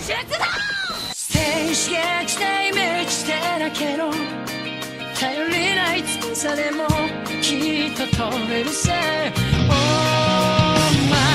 出動静止撃で満ちてだけど頼りない翼でもきっと飛べるさ Oh my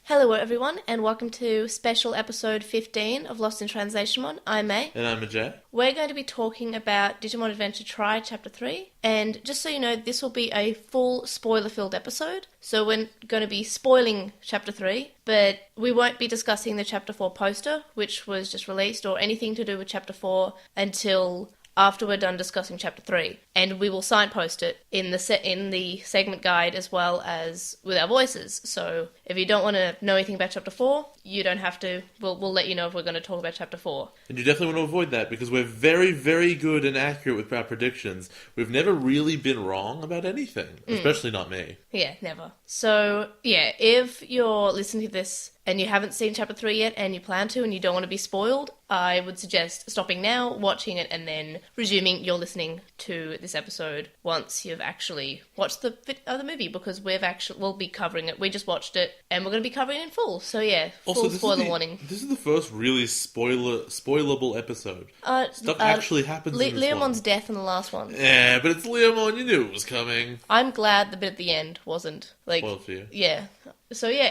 Hello everyone, and welcome to special episode 15 of Lost in Translationmon. I'm May. And I'm Ajay. We're going to be talking about Digimon Adventure Tri Chapter 3, and just so you know, this will be a full spoiler-filled episode, so we're going to be spoiling Chapter 3, but we won't be discussing the Chapter 4 poster, which was just released, or anything to do with Chapter 4 until after we're done discussing Chapter 3, and we will signpost it in the segment guide as well as with our voices. So if you don't want to know anything about Chapter 4, you don't have to. We'll let you know if we're going to talk about Chapter 4. And you definitely want to avoid that because we're very, very good and accurate with our predictions. We've never really been wrong about anything, especially not me. Yeah, never. So, yeah, if you're listening to this and you haven't seen Chapter 3 yet and you plan to and you don't want to be spoiled, I would suggest stopping now, watching it, and then resuming your listening to this episode once you've actually watched the movie, because we'll be covering it. We just watched it, and we're going to be covering it in full. So yeah, full spoiler warning. This is the first really spoilable episode. Stuff actually happens in this Leomon's one. death in the last one. Yeah, but it's Leomon, you knew it was coming. I'm glad the bit at the end wasn't. Spoiled for you. Yeah. So yeah,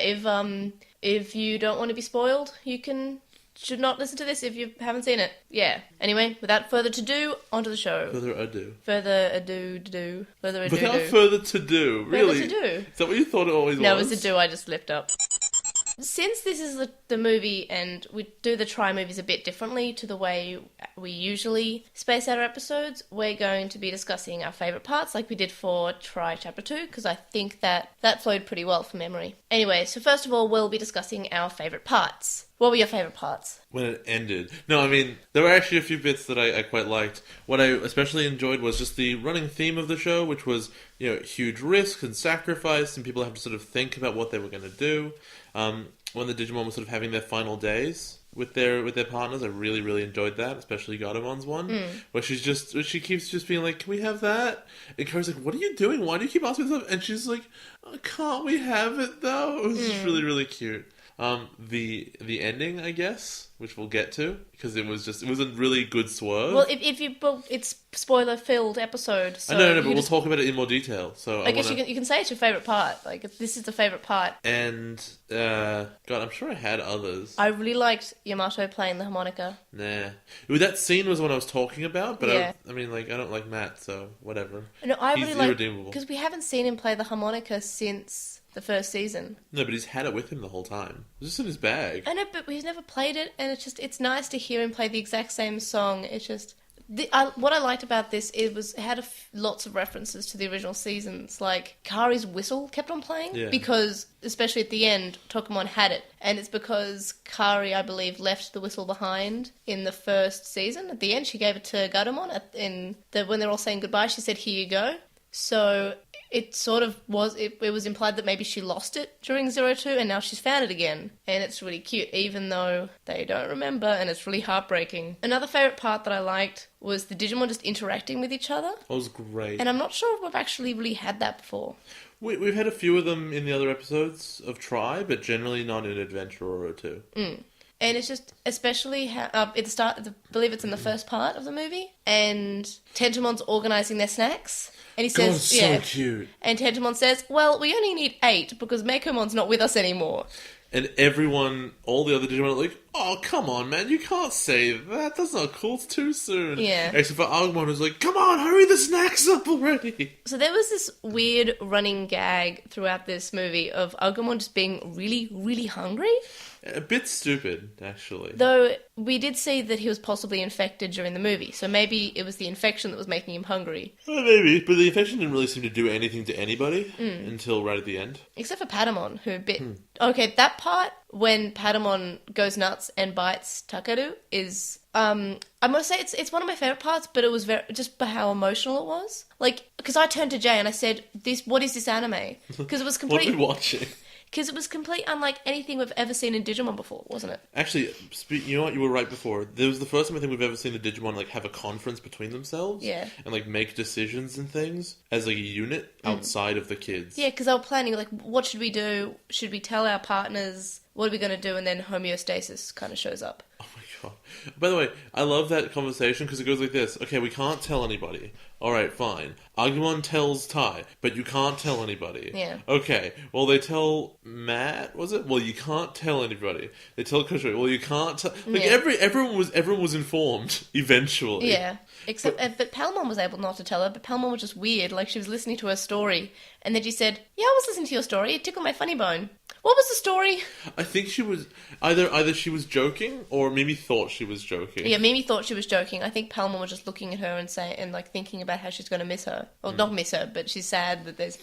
if you don't want to be spoiled, you should not listen to this if you haven't seen it. Yeah. Anyway, without further ado, onto the show. Further ado. Without further to do. Really? Further to do. Is that what you thought it always was? No, it was a do, I just slipped up. Since this is the movie, and we do the Tri movies a bit differently to the way we usually space out our episodes, we're going to be discussing our favourite parts like we did for Tri Chapter 2, because I think that flowed pretty well from memory. Anyway, so first of all, we'll be discussing our favourite parts. What were your favourite parts? When it ended. No, I mean, there were actually a few bits that I quite liked. What I especially enjoyed was just the running theme of the show, which was, huge risk and sacrifice, and people have to sort of think about what they were going to do. When the Digimon was sort of having their final days with their partners, I really, really enjoyed that, especially Gatomon's one, where she keeps just being like, "Can we have that?" And Kara's like, "What are you doing? Why do you keep asking me stuff?" And she's like, "Oh, can't we have it though?" It was just really, really cute. The ending, I guess, which we'll get to, because it was a really good swerve. Well, it's spoiler-filled episode, so... I know, but we'll talk about it in more detail, so I guess you can say it's your favourite part, like, if this is the favourite part. And, God, I'm sure I had others. I really liked Yamato playing the harmonica. Nah. That scene was what I was talking about, but yeah. I don't like Matt, so whatever. No, I He's really like... irredeemable. Because we haven't seen him play the harmonica since the first season. No, but he's had it with him the whole time. It was just in his bag. I know, but he's never played it, and it's nice to hear him play the exact same song. It's just... what I liked about this, it had lots of references to the original seasons. Like, Kari's whistle kept on playing, because, especially at the end, Tokumon had it. And it's because Kari, I believe, left the whistle behind in the first season. At the end, she gave it to Gatomon. When they're all saying goodbye, she said, "Here you go." So... it sort of was, it was implied that maybe she lost it during 02 and now she's found it again. And it's really cute, even though they don't remember, and it's really heartbreaking. Another favourite part that I liked was the Digimon just interacting with each other. That was great. And I'm not sure if we've actually really had that before. We've had a few of them in the other episodes of Tri, but generally not in Adventure or 02. And it's just, especially how, at the start, I believe it's in the first part of the movie, and Tentomon's organising their snacks. And he says, so cute. And Tentomon says, "Well, we only need 8 because Meikomon's not with us anymore." And everyone, all the other Digimon are like, "Oh, come on, man, you can't say that. That's not cool. It's too soon." Yeah. Except for Agumon, who's like, "Come on, hurry the snacks up already." So there was this weird running gag throughout this movie of Agumon just being really, really hungry. A bit stupid, actually. Though we did see that he was possibly infected during the movie, so maybe it was the infection that was making him hungry. Well, maybe, but the infection didn't really seem to do anything to anybody until right at the end. Except for Patamon, who bit... Okay, that part, when Patamon goes nuts and bites Takeru, is... I'm gonna say it's one of my favourite parts, but it was just by how emotional it was. Like, because I turned to Jay and I said, what is this anime? Because it was What are complete... we watching? Because it was complete unlike anything we've ever seen in Digimon before, wasn't it? Actually, you know what? You were right before. There was the first time I think we've ever seen the Digimon like have a conference between themselves. Yeah. And like make decisions and things as like a unit outside of the kids. Yeah, because they were planning, like, what should we do? Should we tell our partners? What are we going to do? And then homeostasis kind of shows up. Oh my god. By the way, I love that conversation because it goes like this. Okay, we can't tell anybody. Alright, fine. Agumon tells Tai, but you can't tell anybody. Yeah. Okay, well they tell Matt, was it? Well, you can't tell anybody. They tell Koshiro, well you can't tell... Like, Yeah. everyone was informed, eventually. Yeah. Except, but Palmon was able not to tell her, but Palmon was just weird. Like, she was listening to her story, and then she said, yeah, I was listening to your story. It tickled my funny bone. What was the story? I think she was... Either she was joking, or Mimi thought she was joking. Yeah, Mimi thought she was joking. I think Palmon was just looking at her and like thinking about how she's going to miss her. Well, not miss her, but she's sad that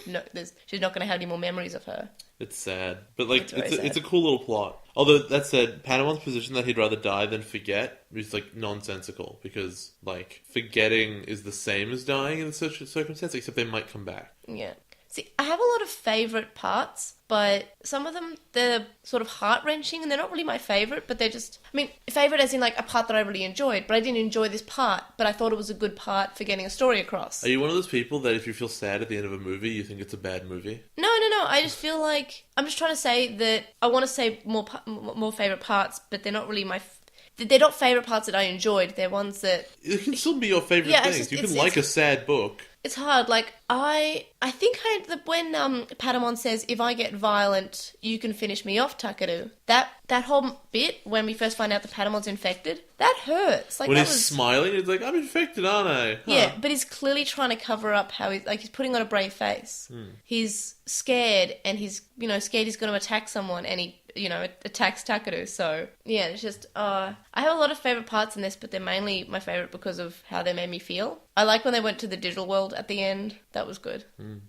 she's not going to have any more memories of her. It's sad. But, like, It's very it's a sad. cool little plot. Although, that said, Panamon's position that he'd rather die than forget is, like, nonsensical. Because, like, forgetting is the same as dying in such a circumstance, except they might come back. Yeah. See, I have a lot of favourite parts, but some of them, they're sort of heart-wrenching, and they're not really my favourite, but they're just... I mean, favourite as in, like, a part that I really enjoyed, but I didn't enjoy this part, but I thought it was a good part for getting a story across. Are you one of those people that if you feel sad at the end of a movie, you think it's a bad movie? No. I just feel like... I'm just trying to say that I want to say more favourite parts, but they're not really my... They're not favourite parts that I enjoyed. They're ones that... It can still be your favourite Yeah, it's things. just- You can it's- like a sad book. It's hard. Like, I think when Patamon says, if I get violent, you can finish me off, Takeru, that whole bit when we first find out that Patamon's infected, that hurts. Like, When that he's was... smiling, it's like, I'm infected, aren't I? Huh. Yeah, but he's clearly trying to cover up how he's putting on a brave face. He's scared, and he's, scared he's going to attack someone, and he, attacks Takeru. So, yeah, it's just, I have a lot of favourite parts in this, but they're mainly my favourite because of how they made me feel. I like when they went to the digital world at the end. That was good.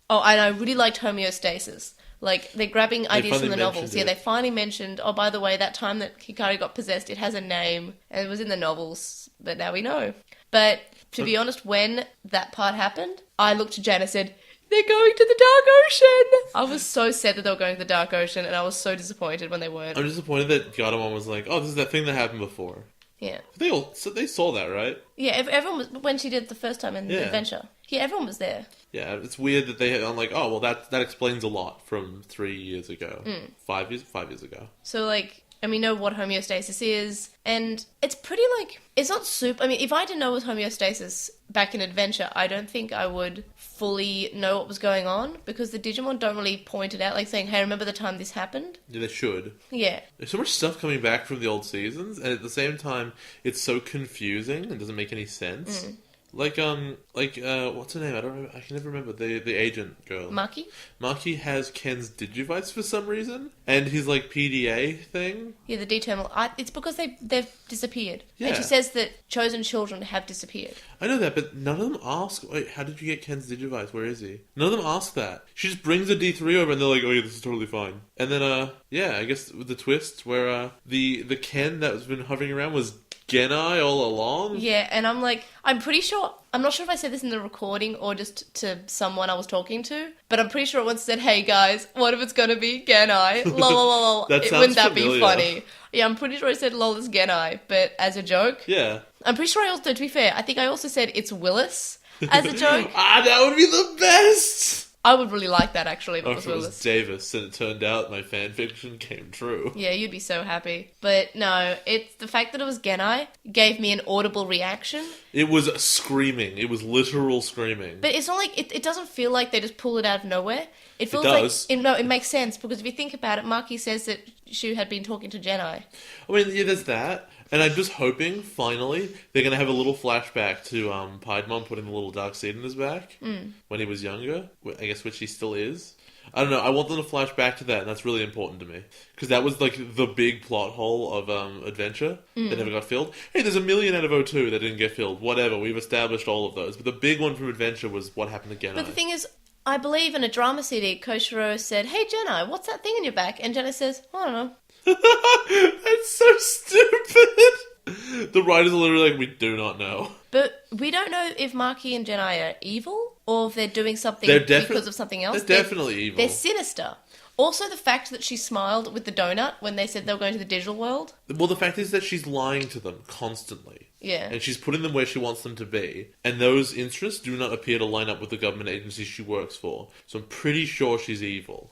Oh, and I really liked homeostasis. Like, they're grabbing ideas from the novels. Yeah, they finally mentioned, oh, by the way, that time that Hikari got possessed, it has a name, and it was in the novels, but now we know. But, to be honest, when that part happened, I looked to Jan and said, they're going to the Dark Ocean! I was so sad that they were going to the Dark Ocean, and I was so disappointed when they weren't. I'm disappointed that Garamon was like, oh, this is that thing that happened before. Yeah. They saw that, right? Yeah, everyone was, when she did it the first time in the adventure. Yeah, everyone was there. Yeah, it's weird that I'm like, oh, well, that explains a lot from 3 years ago. 5 years ago. So, like, and we know what homeostasis is, and it's pretty, like, it's not super... I mean, if I didn't know it was homeostasis back in Adventure, I don't think I would fully know what was going on, because the Digimon don't really point it out, like saying, hey, remember the time this happened? Yeah, they should. Yeah. There's so much stuff coming back from the old seasons, and at the same time, it's so confusing and doesn't make any sense. Like, what's her name? I can never remember. The agent girl. Maki? Maki has Ken's Digivice for some reason, and his, like, PDA thing. Yeah, the D-terminal. It's because they've disappeared. Yeah. And she says that chosen children have disappeared. I know that, but none of them ask, wait, how did you get Ken's Digivice? Where is he? None of them ask that. She just brings a D3 over and they're like, oh yeah, this is totally fine. And then, yeah, I guess with the twist where, the Ken that's been hovering around was Genai all along. Yeah, and I'm like, I'm pretty sure, I'm not sure if I said this in the recording or just to someone I was talking to, but I'm pretty sure it once said, hey guys, what if it's gonna be Genai? Lol, lol, lol. That sounds Wouldn't that familiar. be funny? Yeah, I'm pretty sure I said lol is Genai, but as a joke. Yeah. I'm pretty sure I also, to be fair, I think I also said it's Willis as a joke. That would be the best! I would really like that, actually, if Or it was if it was Willis. Davis, and it turned out my fanfiction came true. Yeah, you'd be so happy. But no, it's the fact that it was Genai gave me an audible reaction. It was screaming. It was literal screaming. But it's not like, it doesn't feel like they just pull it out of nowhere. It feels does. like, no, it makes sense, because if you think about it, Maki says that Shu had been talking to Genai. I mean, yeah, there's that. And I'm just hoping, finally, they're going to have a little flashback to Piedmon putting the little dark seed in his back when he was younger. I guess which he still is. I don't know. I want them to flash back to that, and that's really important to me. Because that was, like, the big plot hole of Adventure that never got filled. Hey, there's a million out of O2 that didn't get filled. Whatever. We've established all of those. But the big one from Adventure was what happened to Genai. But the thing is, I believe in a drama CD, Koshiro said, hey Genai, what's that thing in your back? And Genai says, I don't know. That's so stupid! The writers are literally like, we do not know. But we don't know if Maki and Genai are evil or if they're doing something They're because of something else. They're definitely evil. They're sinister. Also, the fact that she smiled with the donut when they said they were going to the digital world. Well, the fact is that she's lying to them constantly. Yeah. And she's putting them where she wants them to be. And those interests do not appear to line up with the government agency she works for. So I'm pretty sure she's evil.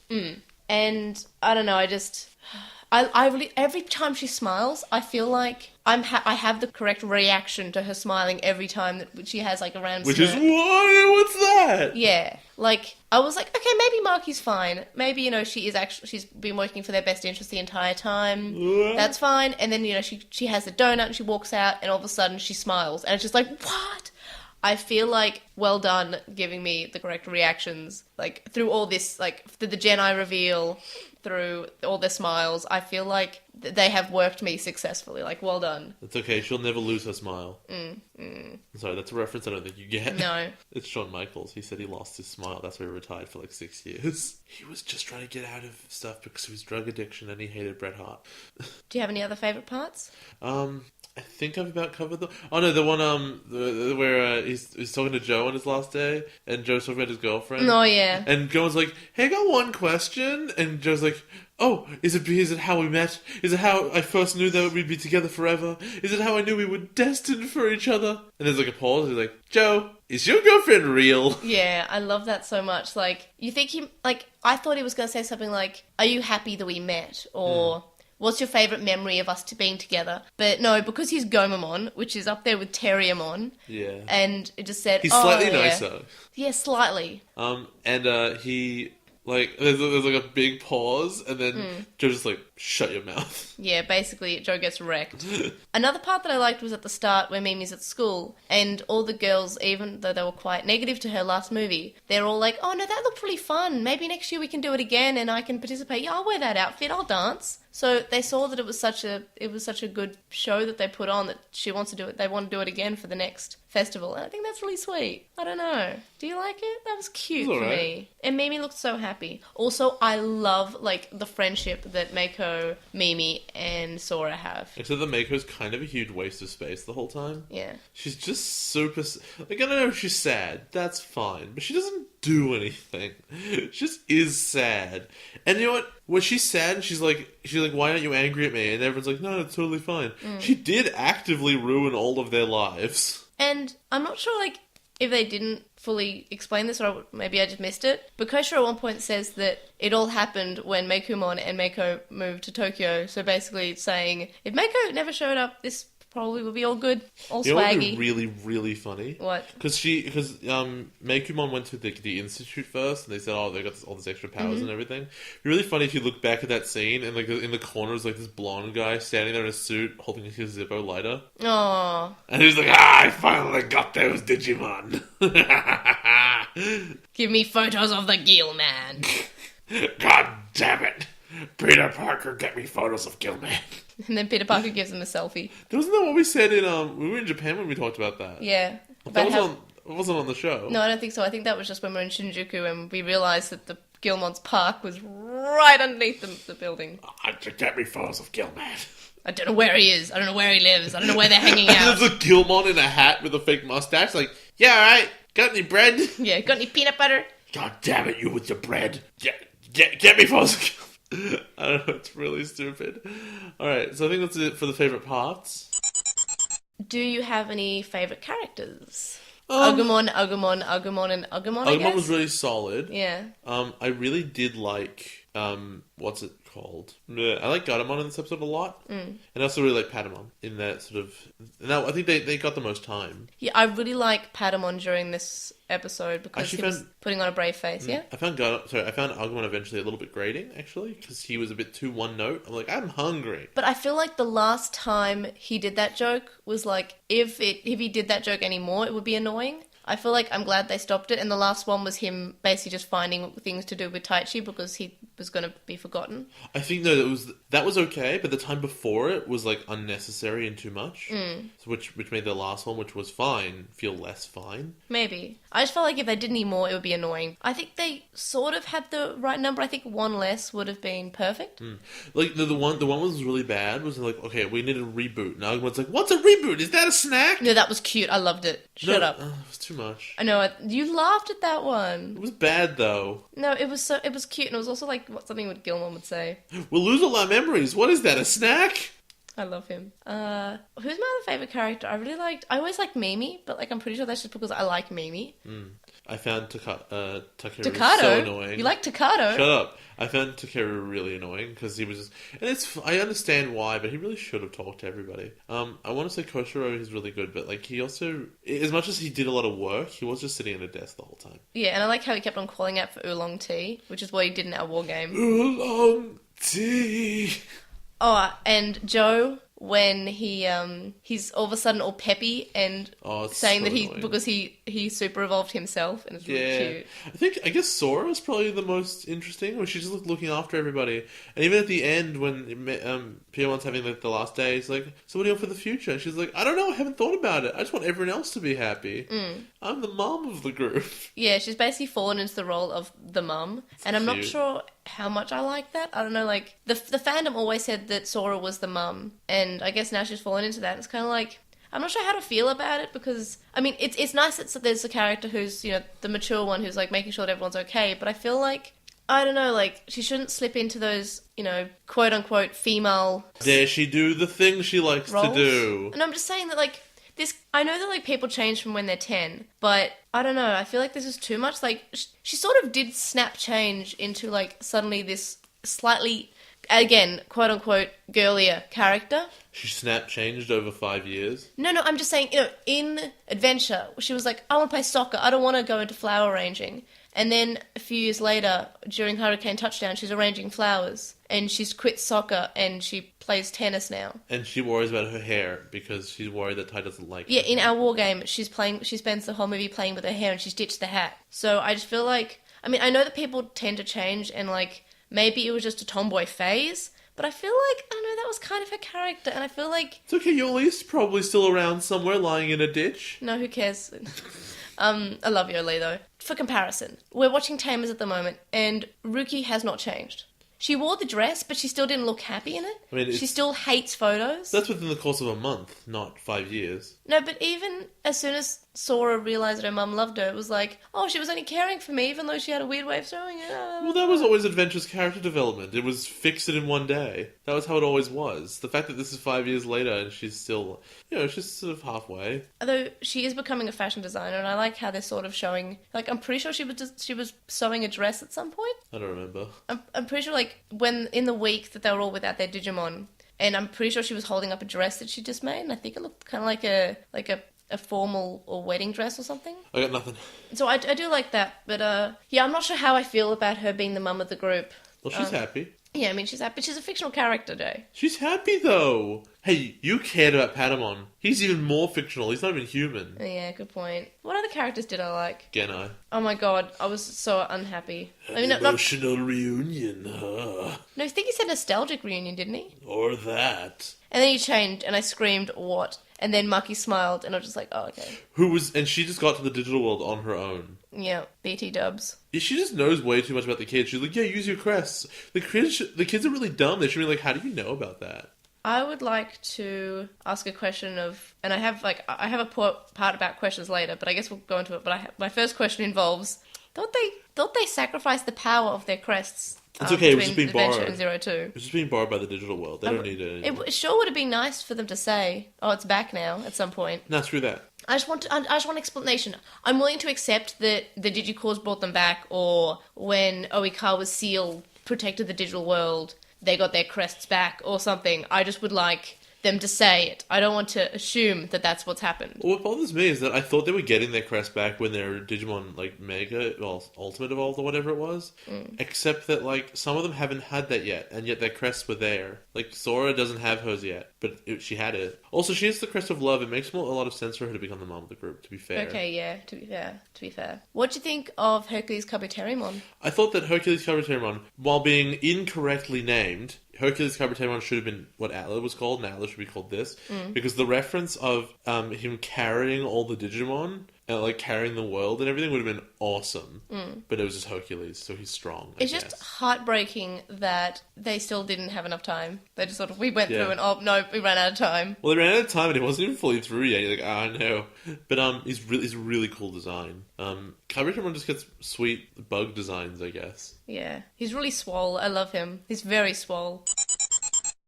And I don't know, I really, every time she smiles, I feel like I have the correct reaction to her smiling every time that she has like a random Which smirk. is, what's that? Yeah. Like, I was like, okay, maybe Marky's fine. Maybe, she's been working for their best interest the entire time. That's fine. And then, she has the donut and she walks out and all of a sudden she smiles. And it's just like, what? I feel like, well done giving me the correct reactions. Like, through all this, like, through the Jedi reveal, through all their smiles, I feel like they have worked me successfully. Like, well done. It's okay, she'll never lose her smile. Sorry, that's a reference I don't think you get. No. It's Shawn Michaels. He said he lost his smile. That's why he retired for like 6 years. He was just trying to get out of stuff because of his drug addiction and he hated Bret Hart. Do you have any other favourite parts? I think I've about covered the... Oh no, the one where he's talking to Joe on his last day, and Joe's talking about his girlfriend. Oh yeah. And Joe's like, "Hey, I got one question," and Joe's like, "Oh, is it how we met? Is it how I first knew that we'd be together forever? Is it how I knew we were destined for each other?" And there's like a pause. He's like, "Joe, is your girlfriend real?" Yeah, I love that so much. Like, you think I thought he was going to say something like, "Are you happy that we met?" Or, "What's your favourite memory of us being together?" But no, because he's Gomamon, which is up there with Terriermon. Yeah. And it just said, He's slightly yeah. nicer. Yeah, slightly. And he... Like, there's like a big pause, and then Joe's just like, "Shut your mouth." Yeah, basically, Joe gets wrecked. Another part that I liked was at the start where Mimi's at school, and all the girls, even though they were quite negative to her last movie, they're all like, "Oh no, that looked really fun. Maybe next year we can do it again and I can participate. Yeah, I'll wear that outfit, I'll dance." So they saw that it was such a good show that they put on that she wants to do it. They want to do it again for the next festival, and I think that's really sweet. I don't know. Do you like it? That was cute for me. And Mimi looked so happy. Also, I love like the friendship that Mako, Mimi, and Sora have. Except that Mako's kind of a huge waste of space the whole time. Yeah. She's just super... Like, I don't know if she's sad. That's fine. But she doesn't do anything. She just is sad. And you know what? When she's sad, she's like, "Why aren't you angry at me?" And everyone's like, "No, it's totally fine." She did actively ruin all of their lives. And I'm not sure, like, if they didn't fully explain this, or maybe I just missed it. But Kosha at one point says that it all happened when Mekumon and Mako moved to Tokyo. So basically it's saying, if Mako never showed up, this probably would be all good, all You know what would swaggy. be really, really funny? What? Because Mekumon went to the institute first, and they said, "Oh, they got all this extra powers and everything." It'd be really funny if you look back at that scene, and like in the corner is like this blonde guy standing there in a suit, holding his Zippo lighter, Aww. and he's like, "I finally got those Digimon." Give me photos of the Gill Man. God damn it, Peter Parker, get me photos of Gilman. And then Peter Parker gives him a selfie. Wasn't that what we said in we were in Japan when we talked about that? Yeah. That wasn't on the show. No, I don't think so. I think that was just when we were in Shinjuku and we realised that the Gilmon's Park was right underneath the building. Get me photos of Gilman. I don't know where he is. I don't know where he lives. I don't know where they're hanging out. There's a Gilmon in a hat with a fake mustache. Like, "Yeah, alright. Got any bread?" Yeah, got any peanut butter? God damn it, you with your bread. Get me photos of Gilman. I don't know, it's really stupid. Alright, so I think that's it for the favourite parts. Do you have any favourite characters? Agumon, and Agumon, I guess? Agumon was really solid. Yeah. I really did like, what's it called? I like Garamon in this episode a lot. And I also really like Patamon in that sort of... Now, I think they got the most time. Yeah, I really like Patamon during this episode because he was putting on a brave face, yeah? I found Agumon eventually a little bit grating, actually, because he was a bit too one note. I'm like, "I'm hungry." But I feel like the last time he did that joke was like, if he did that joke anymore, it would be annoying. I feel like I'm glad they stopped it, and the last one was him basically just finding things to do with Tai Chi because he was going to be forgotten. I think that was okay, but the time before it was like unnecessary and too much, which made the last one, which was fine, feel less fine. Maybe. I just felt like if they did any more, it would be annoying. I think they sort of had the right number. I think one less would have been perfect. Like the one was really bad. Was like, okay, we need a reboot. Now everyone's like, what's a reboot? Is that a snack? No, that was cute. I loved it. Shut up. It was too much. I know. You laughed at that one. It was bad though. No, it was cute, and it was also like something what Gilmore would say. We'll lose all our memories. What is that? A snack? I love him. Who's my other favourite character? I always liked Mimi, but like I'm pretty sure that's just because I like Mimi. I found Takeru Takato? so annoying. You like Takato? Shut up. I found Takeru really annoying because he was just... And I understand why, but he really should have talked to everybody. I want to say Koshiro is really good, but like he also... As much as he did a lot of work, he was just sitting at a desk the whole time. Yeah, and I like how he kept on calling out for oolong tea, which is what he did in our war game. Oolong tea! Oh, and Joe, when he's all of a sudden all peppy and saying so that annoying. because he super evolved himself, and it's really cute. I guess Sora's probably the most interesting, where she's just looking after everybody. And even at the end, when Pione's having like the last day, he's like, "So what do you want for the future?" And she's like, "I don't know, I haven't thought about it. I just want everyone else to be happy. I'm the mom of the group." Yeah, she's basically fallen into the role of the mum, and I'm not cute. sure how much I like that. I don't know, like the fandom always said that Sora was the mum, and I guess now she's fallen into that. It's kind of like I'm not sure how to feel about it, because I mean it's nice that there's a character who's, you know, the mature one who's like making sure that everyone's okay, but I feel like, I don't know, like she shouldn't slip into those, you know, quote unquote female. Dare she do the thing she likes roles. to do? And I'm just saying that like this, I know that like people change from when they're 10, but I don't know, I feel like this is too much. Like she sort of did snap change into like suddenly this slightly, again, quote unquote girlier character. She snap changed over 5 years. No, I'm just saying, you know, in Adventure, she was like, I want to play soccer, I don't want to go into flower arranging. And then a few years later, during Hurricane Touchdown, she's arranging flowers. And she's quit soccer and she plays tennis now. And she worries about her hair because she's worried that Ty doesn't like it. Yeah, in our war game, she spends the whole movie playing with her hair and she's ditched the hat. So I just feel like, I mean, I know that people tend to change and like, maybe it was just a tomboy phase, but I feel like, I don't know, that was kind of her character, and I feel like... It's okay, Yole's probably still around somewhere lying in a ditch. No, who cares? I love Yole, though. For comparison, we're watching Tamers at the moment, and Ruki has not changed. She wore the dress, but she still didn't look happy in it. I mean, she still hates photos. That's within the course of a month, not 5 years. No, but even as soon as Sora realised that her mum loved her, it was like, oh, she was only caring for me, even though she had a weird way of showing it. Well, that was always Adventure's character development. It was fix it in one day. That was how it always was. The fact that this is 5 years later and she's still, you know, she's sort of halfway. Although she is becoming a fashion designer, and I like how they're sort of showing, like, I'm pretty sure she was sewing a dress at some point. I don't remember. I'm pretty sure, like, when in the week that they were all without their Digimon, and I'm pretty sure she was holding up a dress that she just made, and I think it looked kind of like a formal or wedding dress or something. I got nothing. So I do like that, but yeah, I'm not sure how I feel about her being the mum of the group. Well, she's happy. Yeah, I mean, she's happy. She's a fictional character, Jay. She's happy, though. Hey, you cared about Patamon. He's even more fictional. He's not even human. Yeah, good point. What other characters did I like? Genai. Oh my god, I was so unhappy. An emotional reunion, huh? No, I think he said nostalgic reunion, didn't he? Or that. And then he changed, and I screamed, what? And then Maki smiled, and I was just like, oh, okay. And she just got to the digital world on her own. Yeah, BT dubs. Yeah, she just knows way too much about the kids. She's like, yeah, use your crests. The kids are really dumb. They should be like, how do you know about that? I would like to ask a question of, and I have a part about questions later, but I guess we'll go into it. But my first question involves, thought they sacrificed the power of their crests? It's okay, it was just being borrowed. And Zero Two. It was just being borrowed by the digital world. They don't need it anymore. It sure would have been nice for them to say, oh, it's back now at some point. No, screw that. I just want an explanation. I'm willing to accept that the Digicores brought them back, or when Oikawa's seal protected the digital world, they got their crests back or something. I just would like them to say it. I don't want to assume that that's what's happened. Well, what bothers me is that I thought they were getting their crest back when their Digimon, like, Mega, well, Ultimate Evolved or whatever it was. Except that, like, some of them haven't had that yet, and yet their crests were there. Like, Sora doesn't have hers yet, but she had it. Also, she is the crest of love. It makes a lot of sense for her to become the mom of the group, to be fair. Okay, yeah, to be fair. What do you think of Hercules Kabuterimon? I thought that Hercules Kabuterimon, while being incorrectly named, Hercules Kabuterimon should have been what Atlas was called, and Atlas should be called this. Because the reference of him carrying all the Digimon, and like carrying the world and everything would have been awesome. But it was just Hercules, so he's strong. It's just heartbreaking that they still didn't have enough time. They just sort of, we went through and, oh, no, we ran out of time. Well, they ran out of time and it wasn't even fully through yet. You're like, I know. But he's a really cool design. Kabuterimon just gets sweet bug designs, I guess. Yeah. He's really swole. I love him. He's very swole.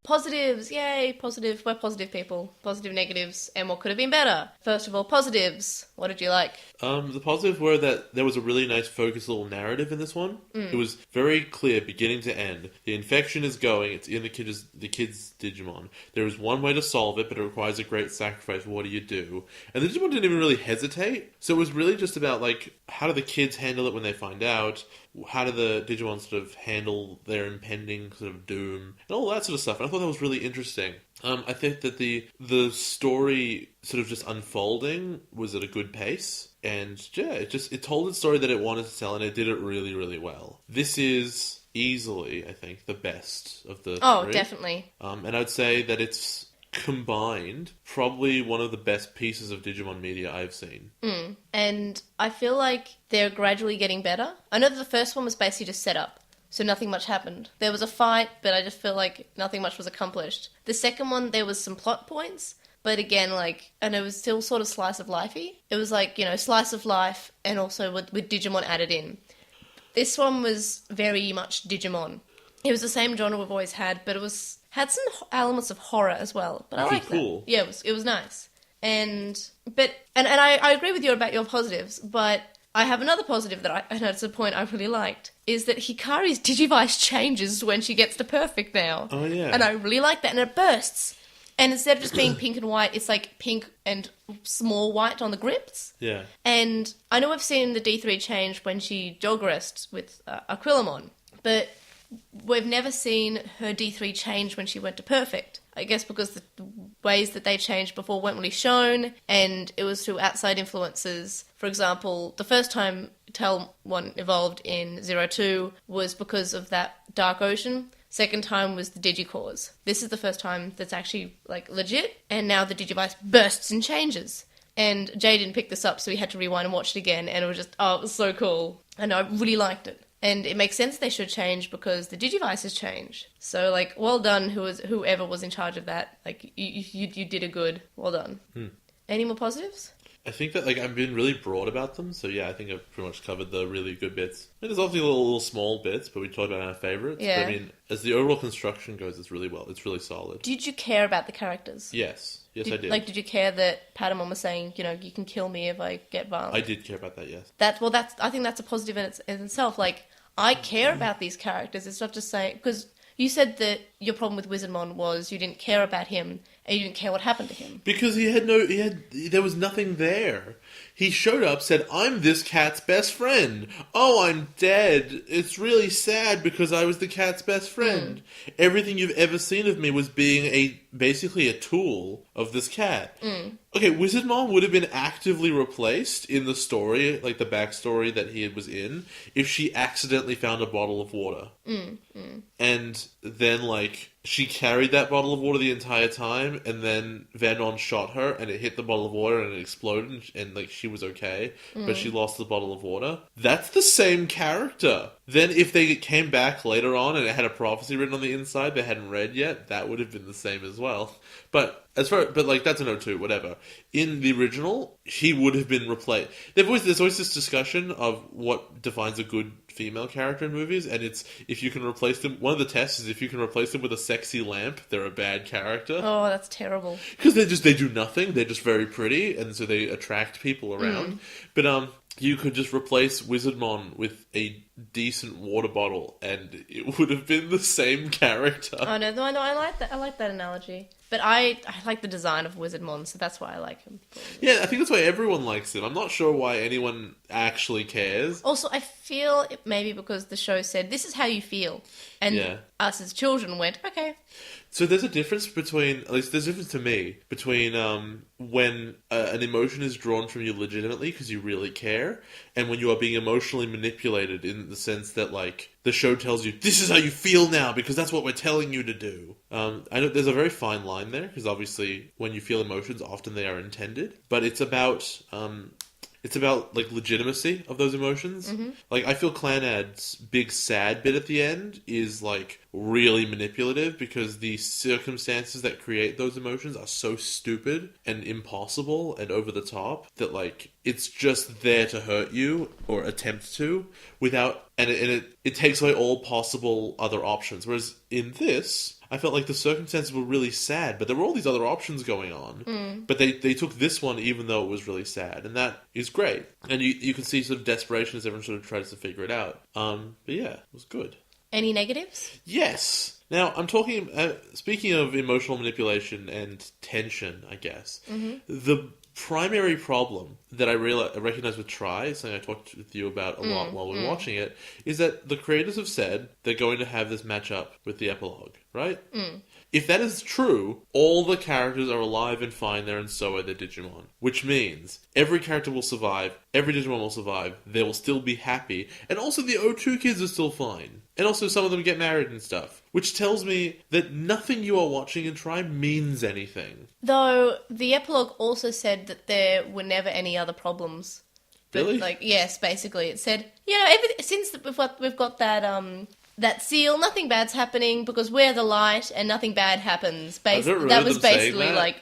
Positives, yay, positive. We're positive people. Positive, negatives, and what could have been better. First of all, positives. What did you like? The positives were that there was a really nice focused little narrative in this one. It was very clear, beginning to end. The infection is going, it's in the kid's Digimon. There is one way to solve it, but it requires a great sacrifice. What do you do? And the Digimon didn't even really hesitate. So it was really just about, like, how do the kids handle it when they find out? How do the Digimon sort of handle their impending sort of doom? And all that sort of stuff. And I thought that was really interesting. I think that the story sort of just unfolding was at a good pace. And yeah, it told its story that it wanted to tell, and it did it really, really well. This is easily, I think, the best of the three. Definitely. And I'd say that it's combined probably one of the best pieces of Digimon media I've seen. And I feel like they're gradually getting better. I know that the first one was basically just set up, so nothing much happened. There was a fight, but I just feel like nothing much was accomplished. The second one, there was some plot points, but again, like, and it was still sort of slice of lifey. It was like, you know, slice of life, and also with Digimon added in. This one was very much Digimon. It was the same genre we've always had, but it had some elements of horror as well. But I like cool. that. Yeah, it was nice. And I agree with you about your positives, but I have another positive that I know it's a point I really liked, is that Hikari's Digivice changes when she gets to perfect now. Oh, yeah. And I really like that, and it bursts. And instead of just being pink and white, it's like pink and small white on the grips. Yeah. And I know I've seen the D3 change when she Dogrests with Aquilamon, but we've never seen her D3 change when she went to perfect. I guess because the ways that they changed before weren't really shown, and it was through outside influences. For example, the first time Talmon evolved in 02 was because of that Dark Ocean. Second time was the Digicores. This is the first time that's actually, like, legit, and now the Digivice bursts and changes. And Jay didn't pick this up, so we had to rewind and watch it again, and it was just, it was so cool. And I really liked it. And it makes sense they should change because the Digivice has changed. So, like, well done whoever was in charge of that. Like, you did a good. Well done. Any more positives? I think that, like, I've been really broad about them, so yeah, I think I've pretty much covered the really good bits. I mean, there's obviously little small bits, but we talked about our favourites. Yeah. But, I mean, as the overall construction goes, it's really solid. Did you care about the characters? Yes, I did. Like, did you care that Patamon was saying, you know, you can kill me if I get violent? I did care about that, yes. I think that's a positive in itself. Like, I care about these characters. It's not just saying, because you said that your problem with Wizardmon was you didn't care about him and you didn't care what happened to him. Because there was nothing there. He showed up, said, I'm this cat's best friend. Oh, I'm dead. It's really sad because I was the cat's best friend. Everything you've ever seen of me was being basically a tool of this cat. Okay, Wizardmon would have been actively replaced in the story, like the backstory that he was in, if she accidentally found a bottle of water. And then, like, she carried that bottle of water the entire time, and then Vandon shot her, and it hit the bottle of water, and it exploded, and like, she was okay, but she lost the bottle of water. That's the same character. Then if they came back later on, and it had a prophecy written on the inside they hadn't read yet, that would have been the same as well. But like, that's an 02, whatever. In the original, he would have been replaced. There's always this discussion of what defines a good female character in movies, and it's if you can replace them. One of the tests is if you can replace them with a sexy lamp, they're a bad character. Oh, that's terrible. Because they do nothing. They're just very pretty, and so they attract people around. But you could just replace Wizardmon with a decent water bottle and it would have been the same character. Oh no, I like that. I like that analogy. But I like the design of Wizardmon, so that's why I like him. Yeah, I think that's why everyone likes him. I'm not sure why anyone actually cares. Also, I feel it maybe because the show said, this is how you feel. And us as children went, okay. So there's a difference between, at least there's a difference to me, between when an emotion is drawn from you legitimately because you really care, and when you are being emotionally manipulated in the sense that, like, the show tells you, this is how you feel now because that's what we're telling you to do. I know there's a very fine line there because obviously when you feel emotions, often they are intended, but it's about like legitimacy of those emotions. Mm-hmm. Like I feel Clanad's big sad bit at the end is like really manipulative because the circumstances that create those emotions are so stupid and impossible and over the top that like it's just there to hurt you or attempt to without and it takes away all possible other options. Whereas in this, I felt like the circumstances were really sad, but there were all these other options going on. Mm. But they took this one even though it was really sad, and that is great. And you can see sort of desperation as everyone sort of tries to figure it out. But yeah, it was good. Any negatives? Yes. Now, I'm talking... speaking of emotional manipulation and tension, I guess, the primary problem that I recognize with Try, something I talked with you about a lot while we were watching it, is that the creators have said they're going to have this matchup with the epilogue, right? Mm. If that is true, all the characters are alive and fine there, and so are the Digimon. Which means every character will survive, every Digimon will survive, they will still be happy, and also the O2 kids are still fine. And also some of them get married and stuff. Which tells me that nothing you are watching in Try means anything. Though, the epilogue also said that there were never any other problems. Really? But, like, yes, basically. It said, you know, since we've got that seal, nothing bad's happening because we're the light and nothing bad happens. That was basically like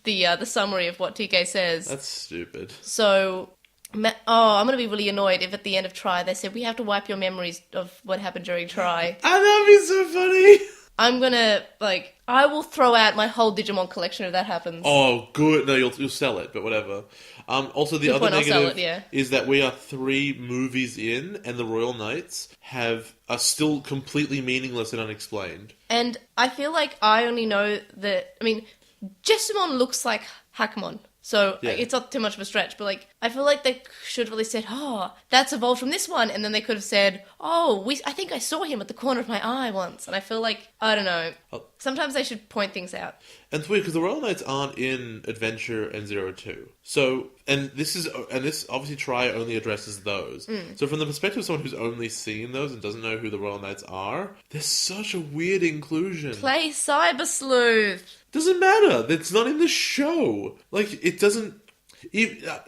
the summary of what TK says. That's stupid. So, I'm going to be really annoyed if at the end of Try they said we have to wipe your memories of what happened during Try. That'd be so funny. I'm going to, like, I will throw out my whole Digimon collection if that happens. Oh, good. No, you'll sell it, but whatever. Also, the other negative is that we are 3 movies in, and the Royal Knights are still completely meaningless and unexplained. And I feel like I only know that... I mean, Jessamon looks like Hakamon. So it's not too much of a stretch, but like I feel like they should have really said, "Oh, that's evolved from this one," and then they could have said, "Oh, I think I saw him at the corner of my eye once." And I feel like I don't know. Sometimes they should point things out. And it's weird because the Royal Knights aren't in Adventure and 02. So this obviously Try only addresses those. Mm. So from the perspective of someone who's only seen those and doesn't know who the Royal Knights are, there's such a weird inclusion. Play Cyber Sleuth. Doesn't matter. It's not in the show. Like, it doesn't...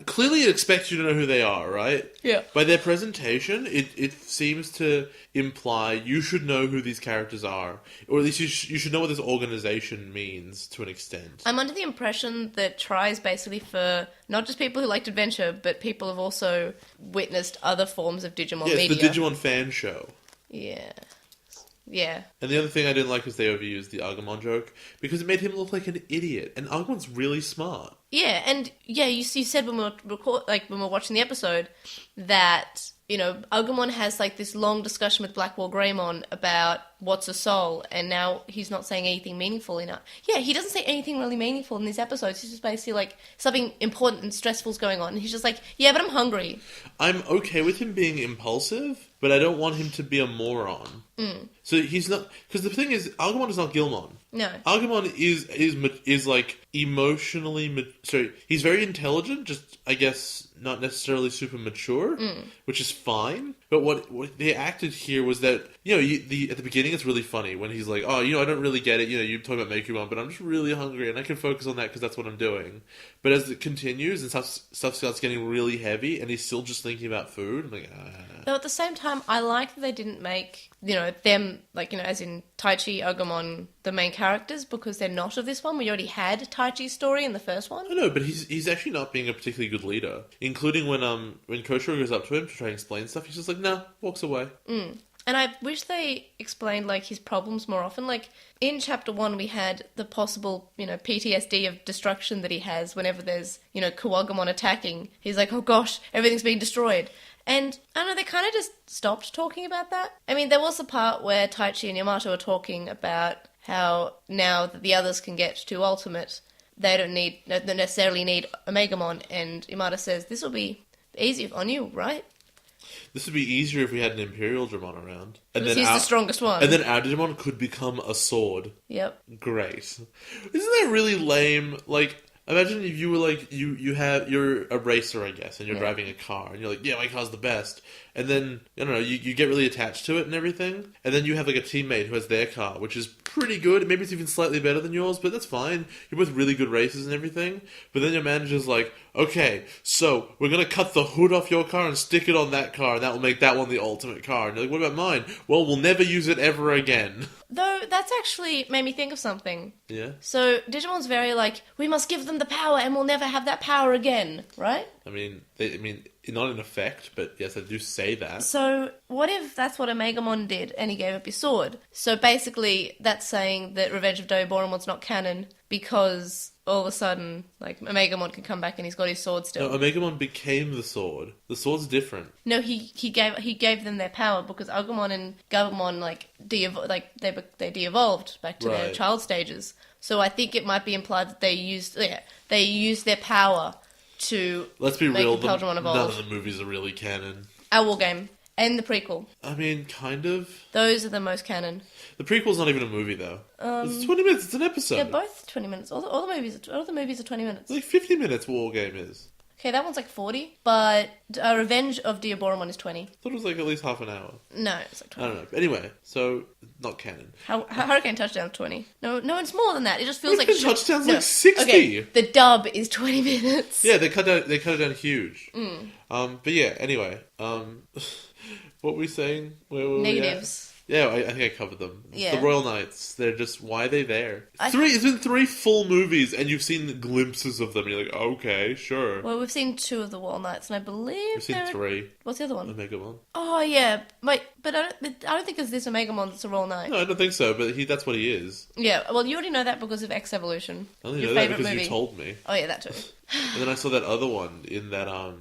clearly it expects you to know who they are, right? Yeah. By their presentation, it seems to imply you should know who these characters are. Or at least you should know what this organization means to an extent. I'm under the impression that Try is basically for not just people who liked adventure, but people who have also witnessed other forms of Digimon media. Yeah, it's the Digimon fan show. Yeah. Yeah. And the other thing I didn't like was they overused the Agumon joke because it made him look like an idiot. And Agumon's really smart. Yeah, and you said when we were watching the episode that, you know, Agumon has like this long discussion with Blackwall Greymon about what's a soul, and now he's not saying anything meaningful enough. Yeah, he doesn't say anything really meaningful in these episodes. He's just basically like something important and stressful is going on, and he's just like, yeah, but I'm hungry. I'm okay with him being impulsive, but I don't want him to be a moron. Mm. So he's not, because the thing is, Agumon is not Gilmon. No. Agumon is like emotionally, he's very intelligent, just, I guess, not necessarily super mature, which is fine. But what they acted here was that, you know, at the beginning it's really funny when he's like, oh, you know, I don't really get it, you know, you're talking about Meikumon, but I'm just really hungry and I can focus on that because that's what I'm doing. But as it continues and stuff starts getting really heavy and he's still just thinking about food, I'm like, Though at the same time, I like that they didn't make, you know, them, like, you know, as in Taichi, Agumon, the main characters, because they're not of this one. We already had Taichi's story in the first one. I know, but he's actually not being a particularly good leader. Including when Koshiro goes up to him to try and explain stuff, he's just like, nah, walks away. Mm. And I wish they explained, like, his problems more often. Like, in Chapter 1, we had the possible, PTSD of destruction that he has whenever there's, Kuwagamon attacking. He's like, oh gosh, everything's being destroyed. And, I don't know, they kind of just stopped talking about that. I mean, there was the part where Taichi and Yamato were talking about how now that the others can get to Ultimate, they don't necessarily need Omegamon. And Yamato says, this will be easier on you, right? This would be easier if we had an Imperial Digimon around. And Because he's the strongest one. And then our Digimon could become a sword. Yep. Great. Isn't that really lame? Like, imagine if you were like, you're a racer, I guess, and you're driving a car, and you're like, yeah, my car's the best. And then, I don't know, you get really attached to it and everything, and then you have like a teammate who has their car, which is pretty good. Maybe it's even slightly better than yours, but that's fine. You're both really good racers and everything. But then your manager's like, okay, so we're going to cut the hood off your car and stick it on that car, and that will make that one the ultimate car. And you're like, what about mine? Well, we'll never use it ever again. Though, that's actually made me think of something. Yeah? So, Digimon's very like, we must give them the power and we'll never have that power again, right? I mean, not in effect, but yes, they do say that. So, what if that's what Omegamon did and he gave up his sword? So basically, that's saying that Revenge of Doiboromon's not canon because all of a sudden, like, Omegamon can come back and he's got his sword still. No, Omegamon became the sword. The sword's different. No, he gave them their power because Agumon and Gabumon they de-evolved back to their child stages. So I think it might be implied that they used their power to Let's be make real, the Digimon evolve. none of the movies are really canon. Our War Game and the prequel. I mean, kind of. Those are the most canon. The prequel's not even a movie, though. It's 20 minutes. It's an episode. Yeah, both 20 minutes. All the movies are 20 minutes. It's like 50 minutes, War Game is. Okay, that one's like 40, but Revenge of Doiboromon's is 20. I thought it was like at least half an hour. No, it's like 20. I don't know. Anyway, so, not canon. Hurricane Touchdown's 20. No, it's more than that. It just feels like... Hurricane Touchdown's like 60! Okay, the dub is 20 minutes. Yeah, they cut it down huge. But yeah, anyway. What were we saying? Where were Negatives. Yeah, I think I covered them. Yeah. The Royal Knights, they're just, why are they there? It's been 3 full movies, and you've seen glimpses of them, and you're like, okay, sure. Well, we've seen 2 of the Wall Knights, and I believe We've seen 3. What's the other one? Omegamon. Oh, yeah. Wait, but I don't think it's this Omegamon that's a Royal Knight. No, I don't think so, but that's what he is. Yeah, well, you already know that because of X Evolution. I only Your know that favourite because movie. you told me. Oh, yeah, that too. And then I saw that other one in that, I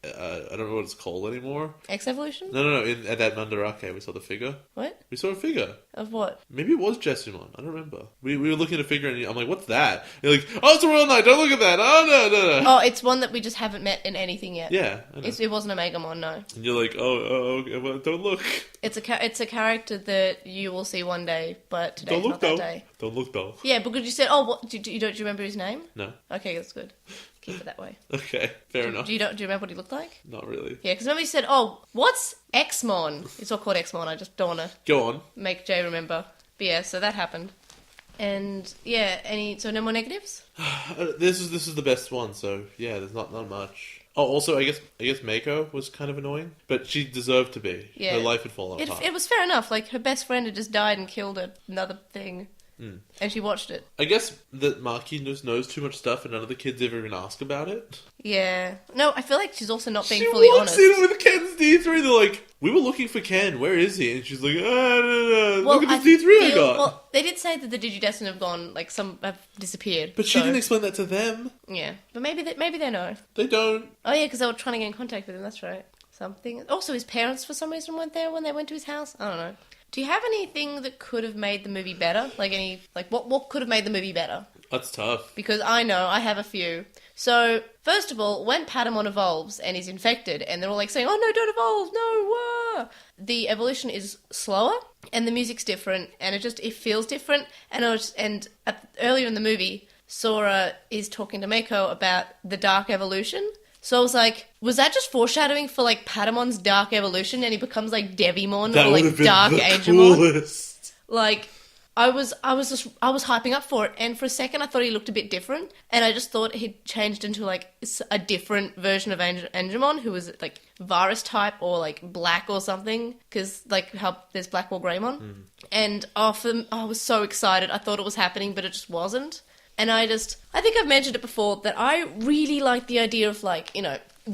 don't know what it's called anymore. X Evolution? No, at that Mandarake, we saw the figure. What? We saw a figure. Of what? Maybe it was Jessumon. I don't remember. We were looking at a figure, and I'm like, what's that? And you're like, oh, it's a Royal Knight, don't look at that. Oh, no. Oh, it's one that we just haven't met in anything yet. Yeah, I know. It wasn't Omegamon, no. And you're like, oh, okay, well, don't look. It's a character that you will see one day, but today's not that day. Don't look, though. Yeah, because you said, oh, what? Don't you remember his name? No. Okay, that's good. Keep it that way. Okay, fair enough. Do you remember what he looked like? Not really. Yeah, because remember you said, oh, what's Xmon? It's all called Xmon. I just don't want to Go on. make Jay remember. But yeah, so that happened. And yeah, so no more negatives? This is the best one, so yeah, there's not much. Oh, also, I guess Mako was kind of annoying, but she deserved to be. Yeah. Her life had fallen apart. It was fair enough. Like, her best friend had just died and killed another thing. And she watched it. I guess that Maki just knows too much stuff and none of the kids ever even ask about it. Yeah. No, I feel like she's also not being fully honest. She walks in with Ken's D3, they're like, we were looking for Ken, where is he? And she's like, no, look at this D3 I got. Well, they did say that the Digidestined have gone, like, some have disappeared. But she didn't explain that to them. Yeah. But maybe they know. They don't. Oh yeah, because they were trying to get in contact with him, that's right. Something. Also, his parents, for some reason, weren't there when they went to his house. I don't know. Do you have anything that could have made the movie better? What could have made the movie better? That's tough. Because I know, I have a few. So, first of all, when Patamon evolves and is infected, and they're all like saying, oh no, don't evolve, no, the evolution is slower, and the music's different, and it feels different, earlier in the movie, Sora is talking to Mako about the dark evolution. So I was like, was that just foreshadowing for, like, Patamon's dark evolution and he becomes, like, Devimon or, like, Dark Angemon? Coolest. Like, I was hyping up for it, and for a second I thought he looked a bit different, and I just thought he'd changed into, like, a different version of Angemon, who was, like, virus type or, like, black or something, because, like, how there's Black Wall Greymon. And I was so excited. I thought it was happening, but it just wasn't. And I think I've mentioned it before, that I really like the idea of, like,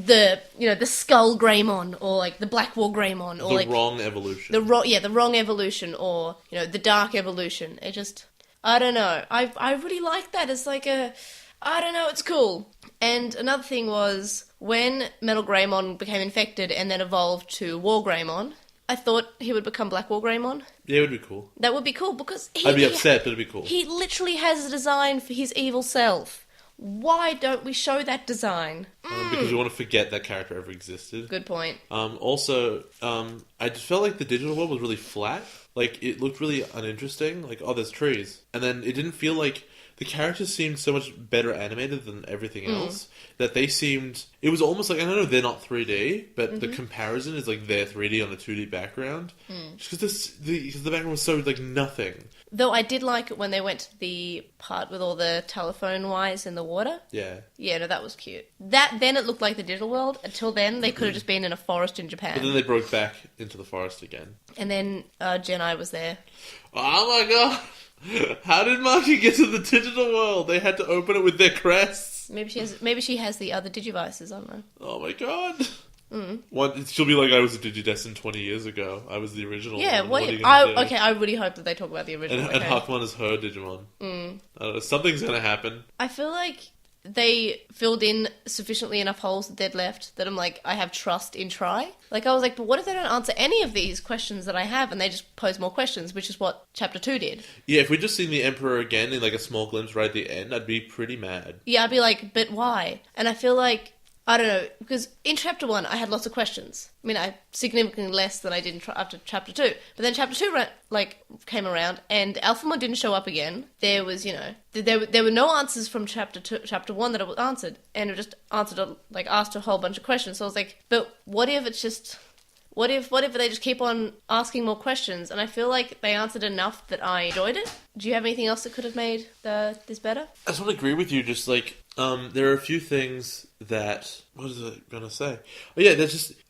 the Skull Greymon, or like the Black Wall Greymon, or The wrong evolution. the wrong evolution, or the Dark Evolution. It just, I don't know. I really like that. It's like I don't know. It's cool. And another thing was when Metal Greymon became infected and then evolved to War Greymon, I thought he would become Black War Greymon. Yeah, it would be cool. That would be cool because I'd be upset, but it'd be cool. He literally has a design for his evil self. Why don't we show that design? Because we want to forget that character ever existed. Good point. Also, I just felt like the digital world was really flat. Like, it looked really uninteresting. Like, oh, there's trees. And then it didn't feel like... The characters seemed so much better animated than everything else that they seemed... It was almost like... I know they're not 3D, but the comparison is like they're 3D on a 2D background. Just because the background was so, like, nothing. Though I did like it when they went to the part with all the telephone wires in the water. Yeah. Yeah, no, that was cute. Then it looked like the digital world. Until then, they could have just been in a forest in Japan. But then they broke back into the forest again. And then Genai was there. Oh my god! How did Maki get to the digital world? They had to open it with their crests. Maybe she has the other Digivices, I don't know. Oh my god. She'll be like, I was a Digidestin 20 years ago. I was the original Yeah, one. What are you gonna do? okay, I really hope that they talk about the original. And Hakmon is her Digimon. I don't know, something's gonna happen. I feel like they filled in sufficiently enough holes that they'd left that I'm like, I have trust in Try. Like, I was like, but what if they don't answer any of these questions that I have and they just pose more questions, which is what Chapter 2 did. Yeah, if we'd just seen the Emperor again in like a small glimpse right at the end, I'd be pretty mad. Yeah, I'd be like, but why? And I feel like, I don't know, because in Chapter 1 I had lots of questions. I mean, I significantly less than I did after Chapter 2. But then Chapter 2 came around and Alphamon didn't show up again. There was, there were no answers from Chapter 1 that it was answered. And it just asked a whole bunch of questions. So I was like, but what if it's just... What if they just keep on asking more questions? And I feel like they answered enough that I enjoyed it. Do you have anything else that could have made this better? I just want to agree with you. Just like there are a few things that... What was I going to say? Oh yeah,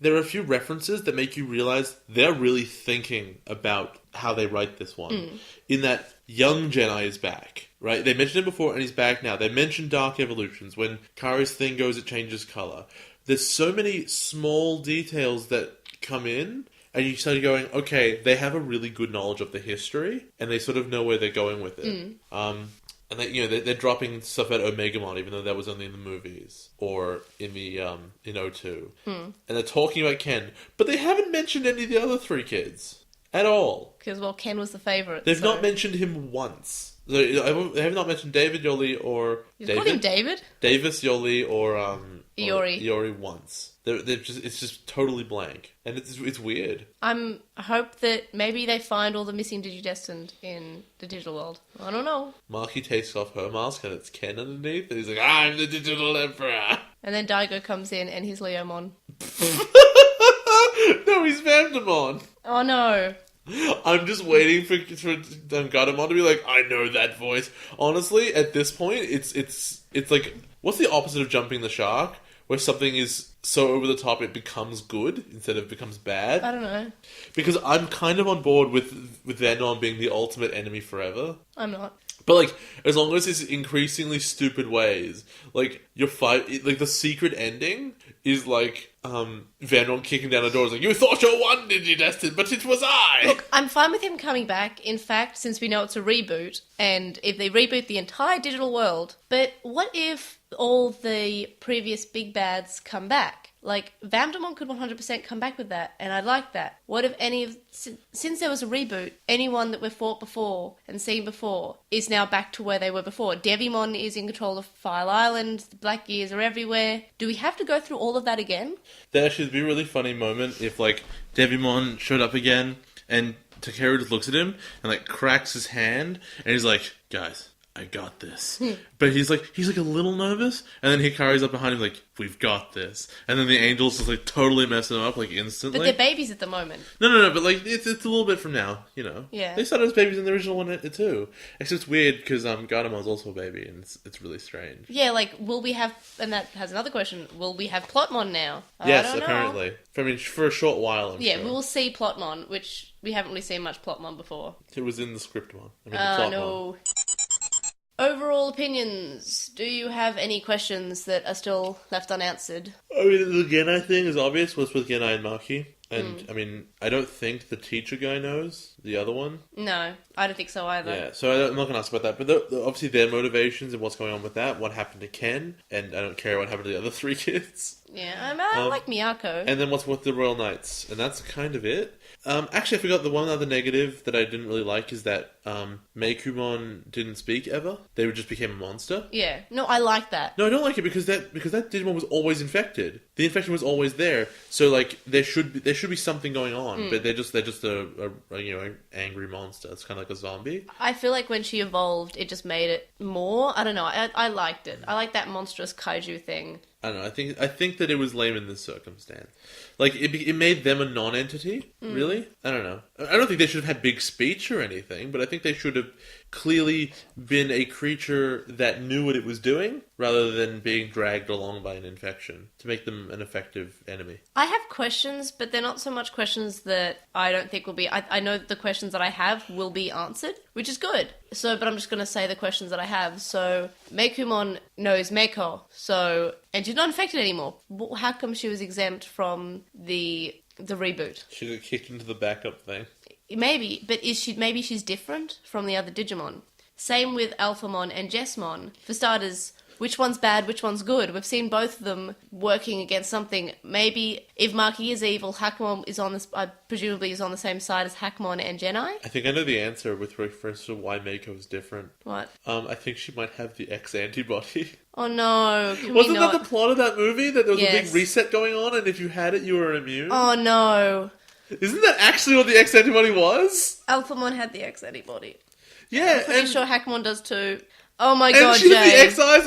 there are a few references that make you realize they're really thinking about how they write this one. In that young Genai is back, right? They mentioned him before and he's back now. They mentioned Dark Evolutions. When Kari's thing goes, it changes colour. There's so many small details that come in and you start going, okay, they have a really good knowledge of the history and they sort of know where they're going with it. And they're dropping stuff at Omegamon even though that was only in the movies or in the in O2. And they're talking about Ken, but they haven't mentioned any of the other three kids at all. Because, well, Ken was the favourite. They've not mentioned him once. So they have not mentioned David, Yoli, or... You called him David? Davis, Yoli, or... Iori. Iori once. It's just totally blank. And it's weird. I hope that maybe they find all the missing Digidestined in the digital world. I don't know. Maki takes off her mask and it's Ken underneath. And he's like, I'm the digital emperor. And then Daigo comes in and he's Leomon. No, he's Vamdemon. Oh no. I'm just waiting for Gatomon to be like, I know that voice. Honestly, at this point, it's like, what's the opposite of jumping the shark? Where something is so over the top it becomes good instead of becomes bad? I don't know. Because I'm kind of on board with Vamdemon being the ultimate enemy forever. I'm not. But, like, as long as it's increasingly stupid ways, like, your fight, like, the secret ending is, like, Vamdemon kicking down a door is like, you thought you won, Digidestin, but it was I! Look, I'm fine with him coming back, in fact, since we know it's a reboot, and if they reboot the entire digital world, but what if all the previous big bads come back? Like, Vamdemon could 100% come back with that, and I like that. What if since there was a reboot, anyone that we've fought before and seen before is now back to where they were before? Devimon is in control of File Island, the Black Gears are everywhere. Do we have to go through all of that again? That actually would be a really funny moment if, like, Devimon showed up again, and Takeru just looks at him, and, like, cracks his hand, and he's like, guys, I got this. But he's like a little nervous, and then Hikari's up behind him like, we've got this. And then the angels just like totally messing him up like instantly. But they're babies at the moment. No, but like it's a little bit from now, you know. Yeah. They started as babies in the original one too. Except it's weird because Gatomon's also a baby, and it's really strange. Yeah, like will we have? And that has another question. Will we have Plotmon now? Yes, I don't apparently. know. I mean, for a short while. I'm sure. We will see Plotmon, which we haven't really seen much Plotmon before. It was in the script one. I mean, the plot no. one. Overall opinions. Do you have any questions that are still left unanswered? I mean, the Genai thing is obvious. What's with Genai and Maki? And, I mean, I don't think the teacher guy knows the other one. No, I don't think so either. Yeah, so I'm not going to ask about that. But obviously their motivations and what's going on with that, what happened to Ken, and I don't care what happened to the other 3 kids. Yeah, I like Miyako. And then what's with the Royal Knights. And that's kind of it. Actually, I forgot the one other negative that I didn't really like is that Meikumon didn't speak ever. They just became a monster. Yeah. No, I like that. No, I don't like it because that Digimon was always infected. The infection was always there. So like there should be something going on, but they're just a angry monster. It's kind of like a zombie. I feel like when she evolved, it just made it more. I don't know. I liked it. I like that monstrous kaiju thing. I don't know. I think that it was lame in this circumstance. Like it made them a non-entity. Really, I don't know. I don't think they should have had big speech or anything, but I think they should have clearly been a creature that knew what it was doing, rather than being dragged along by an infection to make them an effective enemy. I have questions, but they're not so much questions that I don't think will be... I know that the questions that I have will be answered, which is good. But I'm just going to say the questions that I have. So, Meikumon knows Meiko, and she's not infected anymore. How come she was exempt from the reboot? She got kicked into the backup thing. Maybe, but maybe she's different from the other Digimon. Same with Alphamon and Jessmon. For starters, which one's bad, which one's good? We've seen both of them working against something. Maybe if Maki is evil, Hakumon is presumably is on the same side as Hakumon and Genai. I think I know the answer with reference to why Meiko is different. What? I think she might have the X antibody. Oh no! Wasn't that the plot of that movie? That there was a Yes. big reset going on, and if you had it, you were immune. Oh no! Isn't that actually what the X antibody was? Alphamon had the X antibody. Yeah, I'm pretty and sure Hakumon does too. Oh my and god, she has the Jay! X eyes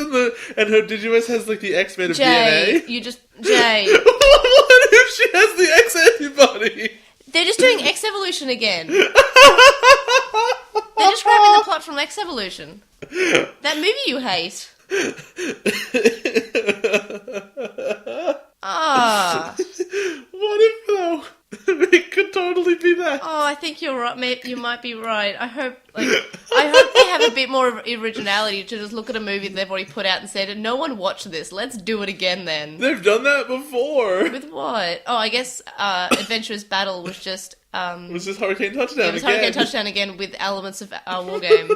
and her Digivice has like the X made of Jay, DNA. Jay. What if she has the X antibody? They're just doing X Evolution again. They're just grabbing the plot from X Evolution. That movie you hate. Ah. What if though? It could totally be that. Oh, I think you're right. Mate, you might be right. I hope they have a bit more of originality to just look at a movie that they've already put out and said, "No one watched this. Let's do it again." Then They've done that before. with what? Oh, I guess Adventurous Battle was just It was just Hurricane Touchdown it was again. Hurricane Touchdown again with elements of our war game.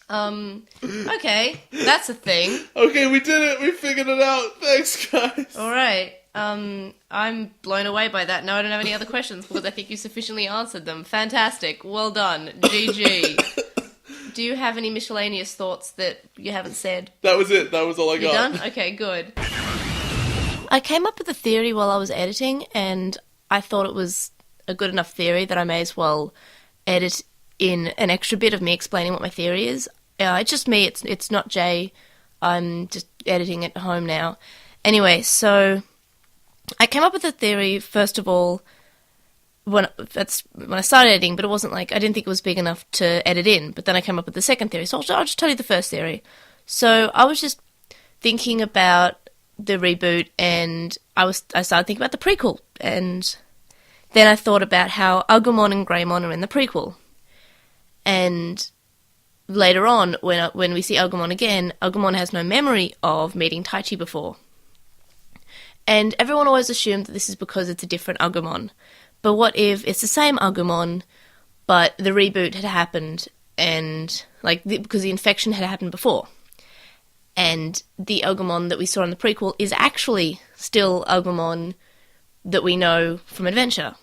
Okay, that's a thing. Okay, we did it. We figured it out. Thanks, guys. All right. I'm blown away by that. No, I don't have any other questions because I think you sufficiently answered them. Fantastic. Well done. GG. Do you have any miscellaneous thoughts that you haven't said? That was it. That was all I You got. done? Okay, good. I came up with a theory while I was editing, and I thought it was a good enough theory that I may as well edit in an extra bit of me explaining what my theory is. It's just me. It's not Jay. I'm just editing at home now. Anyway, so I came up with a theory, first of all, when I started editing, but it wasn't like, I didn't think it was big enough to edit in, but then I came up with the second theory, so I'll just tell you the first theory. So I was just thinking about the reboot, and I started thinking about the prequel, and then I thought about how Agumon and Greymon are in the prequel. And later on, when we see Agumon again, Agumon has no memory of meeting Taichi before. And everyone always assumed that this is because it's a different Agumon. But what if it's the same Agumon, but the reboot had happened, and because the infection had happened before, and the Agumon that we saw in the prequel is actually still Agumon that we know from Adventure.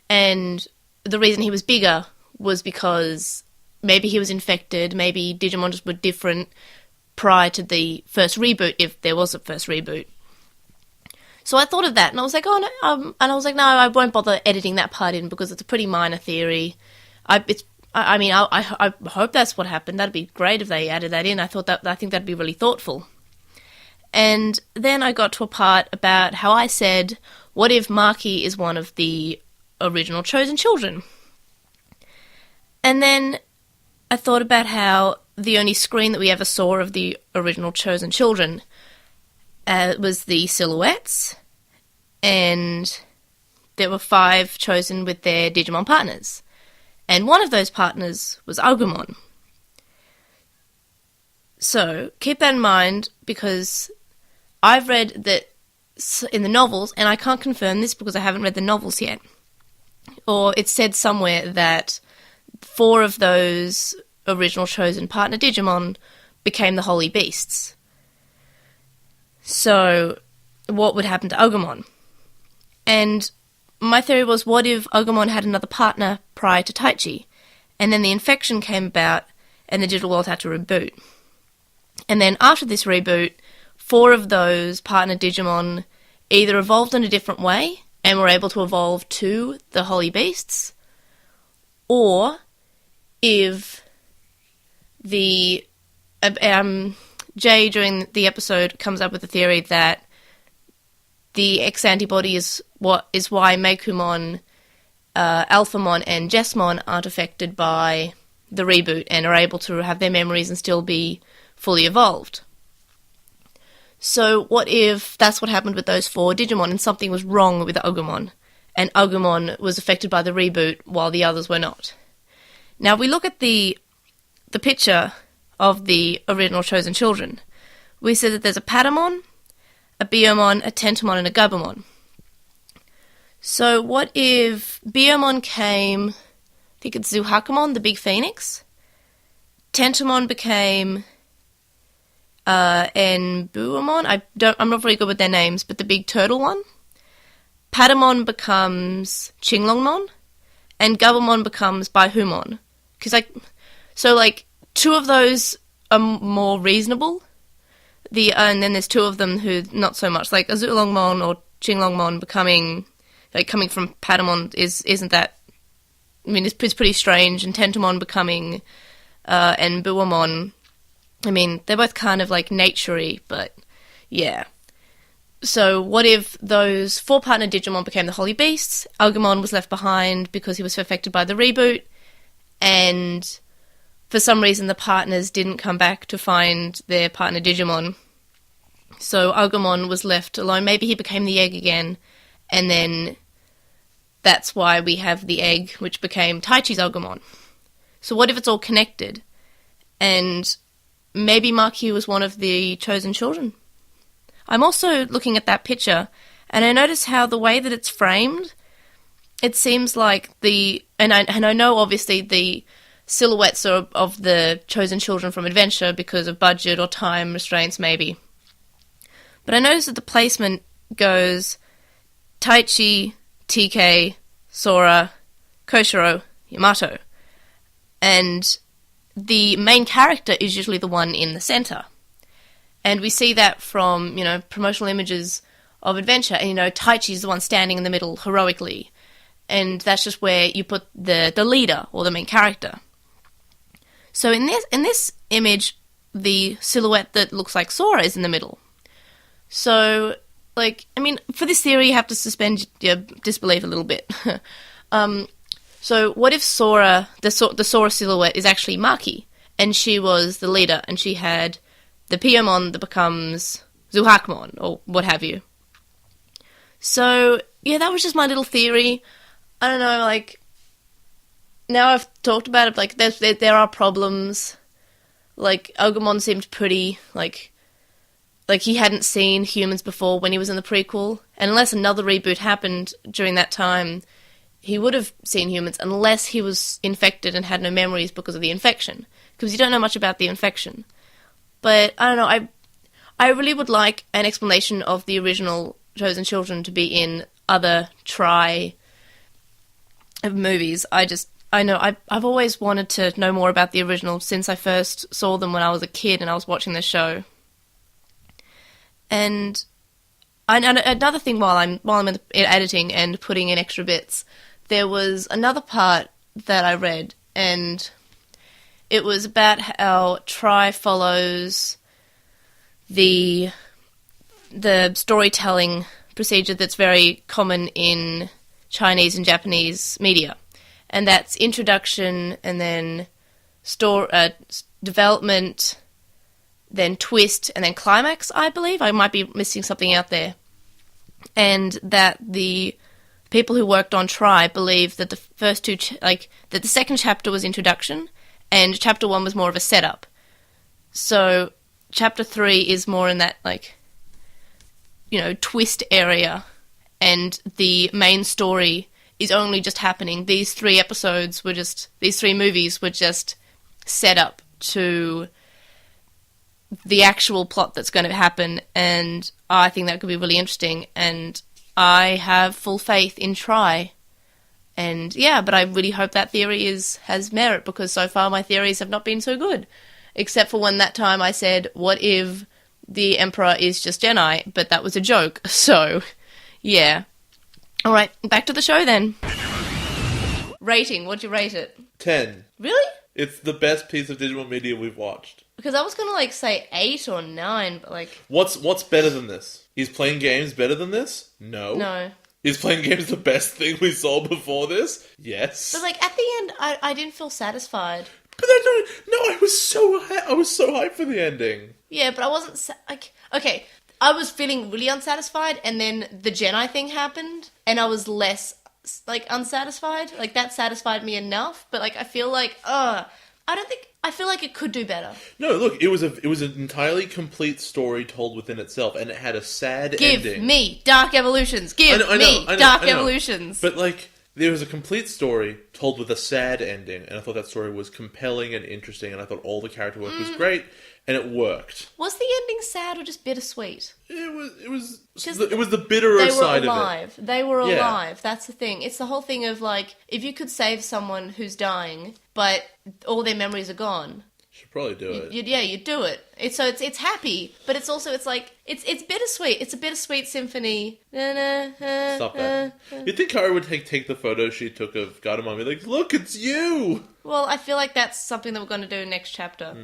And the reason he was bigger was because maybe he was infected, maybe Digimon just were different prior to the first reboot, if there was a first reboot. So I thought of that, and I was like, oh no, and I was like, no, I won't bother editing that part in because it's a pretty minor theory. I hope that's what happened. That'd be great if they added that in. I think that'd be really thoughtful. And then I got to a part about how I said, what if Maki is one of the original chosen children? And then I thought about how the only screen that we ever saw of the original chosen children was the silhouettes, and there were 5 chosen with their Digimon partners. And one of those partners was Agumon. So keep that in mind, because I've read that in the novels, and I can't confirm this because I haven't read the novels yet, or it's said somewhere that 4 of those original chosen partner Digimon became the holy beasts. So what would happen to Agumon? And my theory was, what if Agumon had another partner prior to Taichi, and then the infection came about and the digital world had to reboot? And then after this reboot, 4 of those partner Digimon either evolved in a different way and were able to evolve to the holy beasts, or if the Jay during the episode comes up with the theory that the X antibody is why Meikumon, Alphamon, and Jessmon aren't affected by the reboot and are able to have their memories and still be fully evolved. So what if that's what happened with those 4 Digimon and something was wrong with Agumon, and Agumon was affected by the reboot while the others were not? Now, if we look at the picture of the original Chosen Children, we see that there's a Patamon, a Biomon, a Tentomon, and a Gabumon. So what if Biomon came, I think it's Zuhakumon, the big phoenix, Tentomon became Enbuomon, I'm not very good with their names, but the big turtle one. Patamon becomes Qinglongmon, and Gabumon becomes Baihumon. So 2 of those are more reasonable. And then there's 2 of them who not so much. Like Azulongmon or Qinglongmon becoming, coming from Patamon isn't that. I mean, it's pretty strange. And Tentomon becoming Enbuomon. I mean, they're both kind of nature-y, but yeah. So what if those 4 partner Digimon became the holy beasts? Agumon was left behind because he was affected by the reboot, and for some reason the partners didn't come back to find their partner Digimon. So Agumon was left alone. Maybe he became the egg again, and then that's why we have the egg, which became Taichi's Agumon. So what if it's all connected? And maybe Maki was one of the chosen children. I'm also looking at that picture, and I notice how the way that it's framed, it seems like and I know obviously the silhouettes are of the chosen children from Adventure because of budget or time restraints maybe. But I notice that the placement goes Taichi, TK, Sora, Koshiro, Yamato. And the main character is usually the one in the center. And we see that from, promotional images of Adventure. And, Taichi's the one standing in the middle heroically. And that's just where you put the leader or the main character. So in this image, the silhouette that looks like Sora is in the middle. So, for this theory, you have to suspend your disbelief a little bit. So what if Sora, the Sora silhouette, is actually Maki, and she was the leader, and she had the Piomon that becomes Zuhakumon, or what have you. So, yeah, that was just my little theory. I don't know, now I've talked about it, there are problems. Agumon seemed pretty, he hadn't seen humans before when he was in the prequel, and unless another reboot happened during that time, he would have seen humans unless he was infected and had no memories because of the infection, because you don't know much about the infection. But, I don't know, I really would like an explanation of the original Chosen Children to be in other movies. I've always wanted to know more about the original since I first saw them when I was a kid and I was watching the show. And another thing while I'm in editing and putting in extra bits, there was another part that I read, and it was about how Tri follows the storytelling procedure that's very common in Chinese and Japanese media, and that's introduction and then development, then twist, and then climax, I believe. I might be missing something out there. And that the people who worked on Tri believe that the first that the second chapter was introduction, and chapter 1 was more of a setup. So chapter 3 is more in that, like, you know, twist area, and the main story is only just happening. These 3 movies were just set up to the actual plot that's going to happen, and I think that could be really interesting, and I have full faith in Try. And yeah, but I really hope that theory has merit, because so far my theories have not been so good. Except for when that time I said, what if the Emperor is just Jedi? But that was a joke, so yeah. Alright, back to the show then. Rating, what'd you rate it? 10. Really? It's the best piece of Digimon media we've watched. Because I was gonna, like, say 8 or 9, but, like... What's better than this? He's playing games better than this? No. No. Is playing games the best thing we saw before this? Yes. But, like, at the end, I didn't feel satisfied. But I was so hyped for the ending. Yeah, but I wasn't, okay, I was feeling really unsatisfied, and then the Jedi thing happened, and I was less, like, unsatisfied. Like, that satisfied me enough, but, like, I feel like, I feel like it could do better. No, look, it was an entirely complete story told within itself, and it had a sad ending. Give me Dark Evolutions! Give me Dark Evolutions! But, like, there was a complete story told with a sad ending, and I thought that story was compelling and interesting, and I thought all the character work was great, and it worked. Was the ending sad or just bittersweet? It was the bitterer side of it. They were alive. That's the thing. It's the whole thing of, like, if you could save someone who's dying, but all their memories are gone. Should probably do it. You'd do it. It's happy, but it's also, it's like, it's bittersweet. It's a bittersweet symphony. Stop that. You'd think Kara would take the photo she took of Gatomon and be like, look, it's you! Well, I feel like that's something that we're going to do next chapter.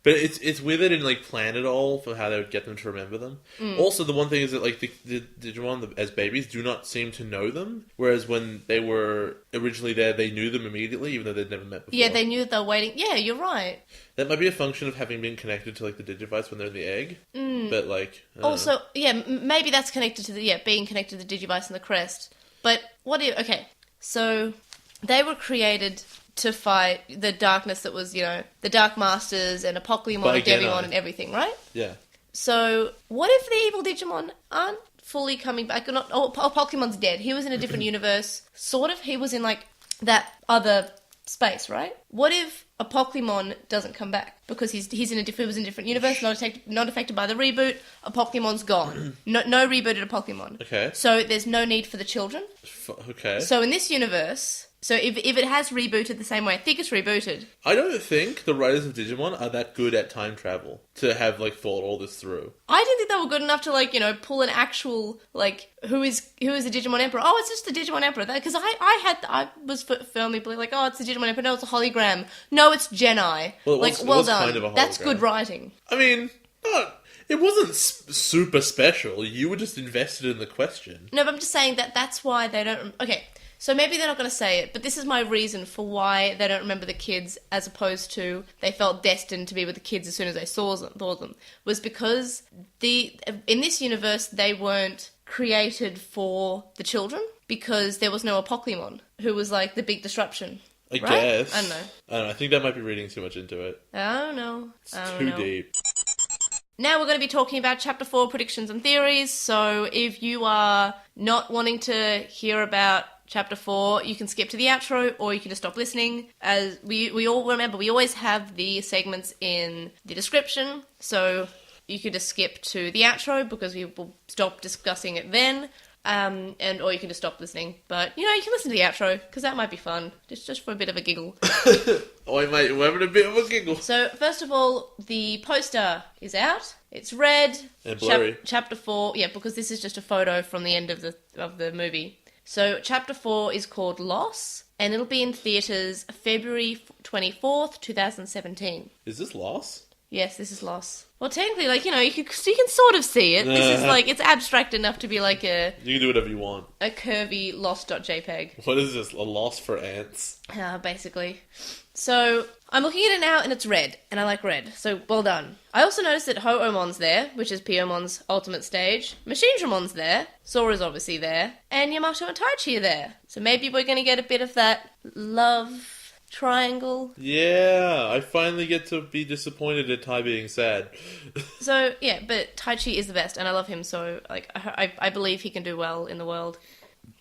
But it's with it and, like, plan it all for how they would get them to remember them. Also, the one thing is that, like, the Digimon as babies do not seem to know them, whereas when they were originally there, they knew them immediately, even though they'd never met before. Yeah, they knew that they were waiting. Yeah, you're right. That might be a function of having been connected to, like, the Digivice when they're in the egg. But, like... Also, maybe that's connected to being connected to the Digivice and the crest. But okay, so they were created to fight the darkness that was, you know, the Dark Masters and Apocalypse and Devimon and everything, right? Yeah. So, what if the evil Digimon aren't fully coming back? Apocalypse's dead. He was in a different universe. Sort of. He was in, like, that other space, right? What if Apocalypse doesn't come back? Because he was in a different universe, not affected by the reboot. Apocalypse's gone. No rebooted Apocalypse. Okay. So, there's no need for the children. Okay. So, in this universe... So if it has rebooted the same way I think it's rebooted... I don't think the writers of Digimon are that good at time travel to have, like, thought all this through. I didn't think they were good enough to, like, you know, pull an actual, like, who is the Digimon Emperor? Oh, it's just the Digimon Emperor. Because I was firmly believing, like, oh, it's the Digimon Emperor. No, it's a hologram. No, it's Jedi. Well, it was done. kind of a hologram. That's good writing. I mean, it wasn't super special. You were just invested in the question. No, but I'm just saying that's why they don't... Okay, so maybe they're not going to say it, but this is my reason for why they don't remember the kids as opposed to they felt destined to be with the kids as soon as they saw them. Was because in this universe, they weren't created for the children because there was no Apocalypse, who was like the big disruption. I guess. I don't know. I think that might be reading too much into it. I don't know. It's too deep. Now we're going to be talking about Chapter 4 predictions and theories, so if you are not wanting to hear about Chapter 4, you can skip to the outro, or you can just stop listening. As we all remember, we always have the segments in the description, so you can just skip to the outro, because we will stop discussing it then, or you can just stop listening. But, you know, you can listen to the outro, because that might be fun, just for a bit of a giggle. We're having a bit of a giggle. So, first of all, the poster is out. It's red. And blurry. Chapter 4, yeah, because this is just a photo from the end of the movie. So, Chapter 4 is called Loss, and it'll be in theatres February 24th, 2017. Is this Loss? Yes, this is Loss. Well, technically, like, you know, you can sort of see it. This is, like, it's abstract enough to be, like, You can do whatever you want. a curvy Lost.jpg. What is this? A loss for ants? Basically. So, I'm looking at it now, and it's red, and I like red, so well done. I also noticed that Ho-Omon's there, which is Piyomon's ultimate stage. Machinedramon's there, Sora's obviously there, and Yamato and Taichi are there. So maybe we're going to get a bit of that love triangle. Yeah, I finally get to be disappointed at Tai being sad. So, yeah, but Taichi is the best, and I love him, so, like, I believe he can do well in the world.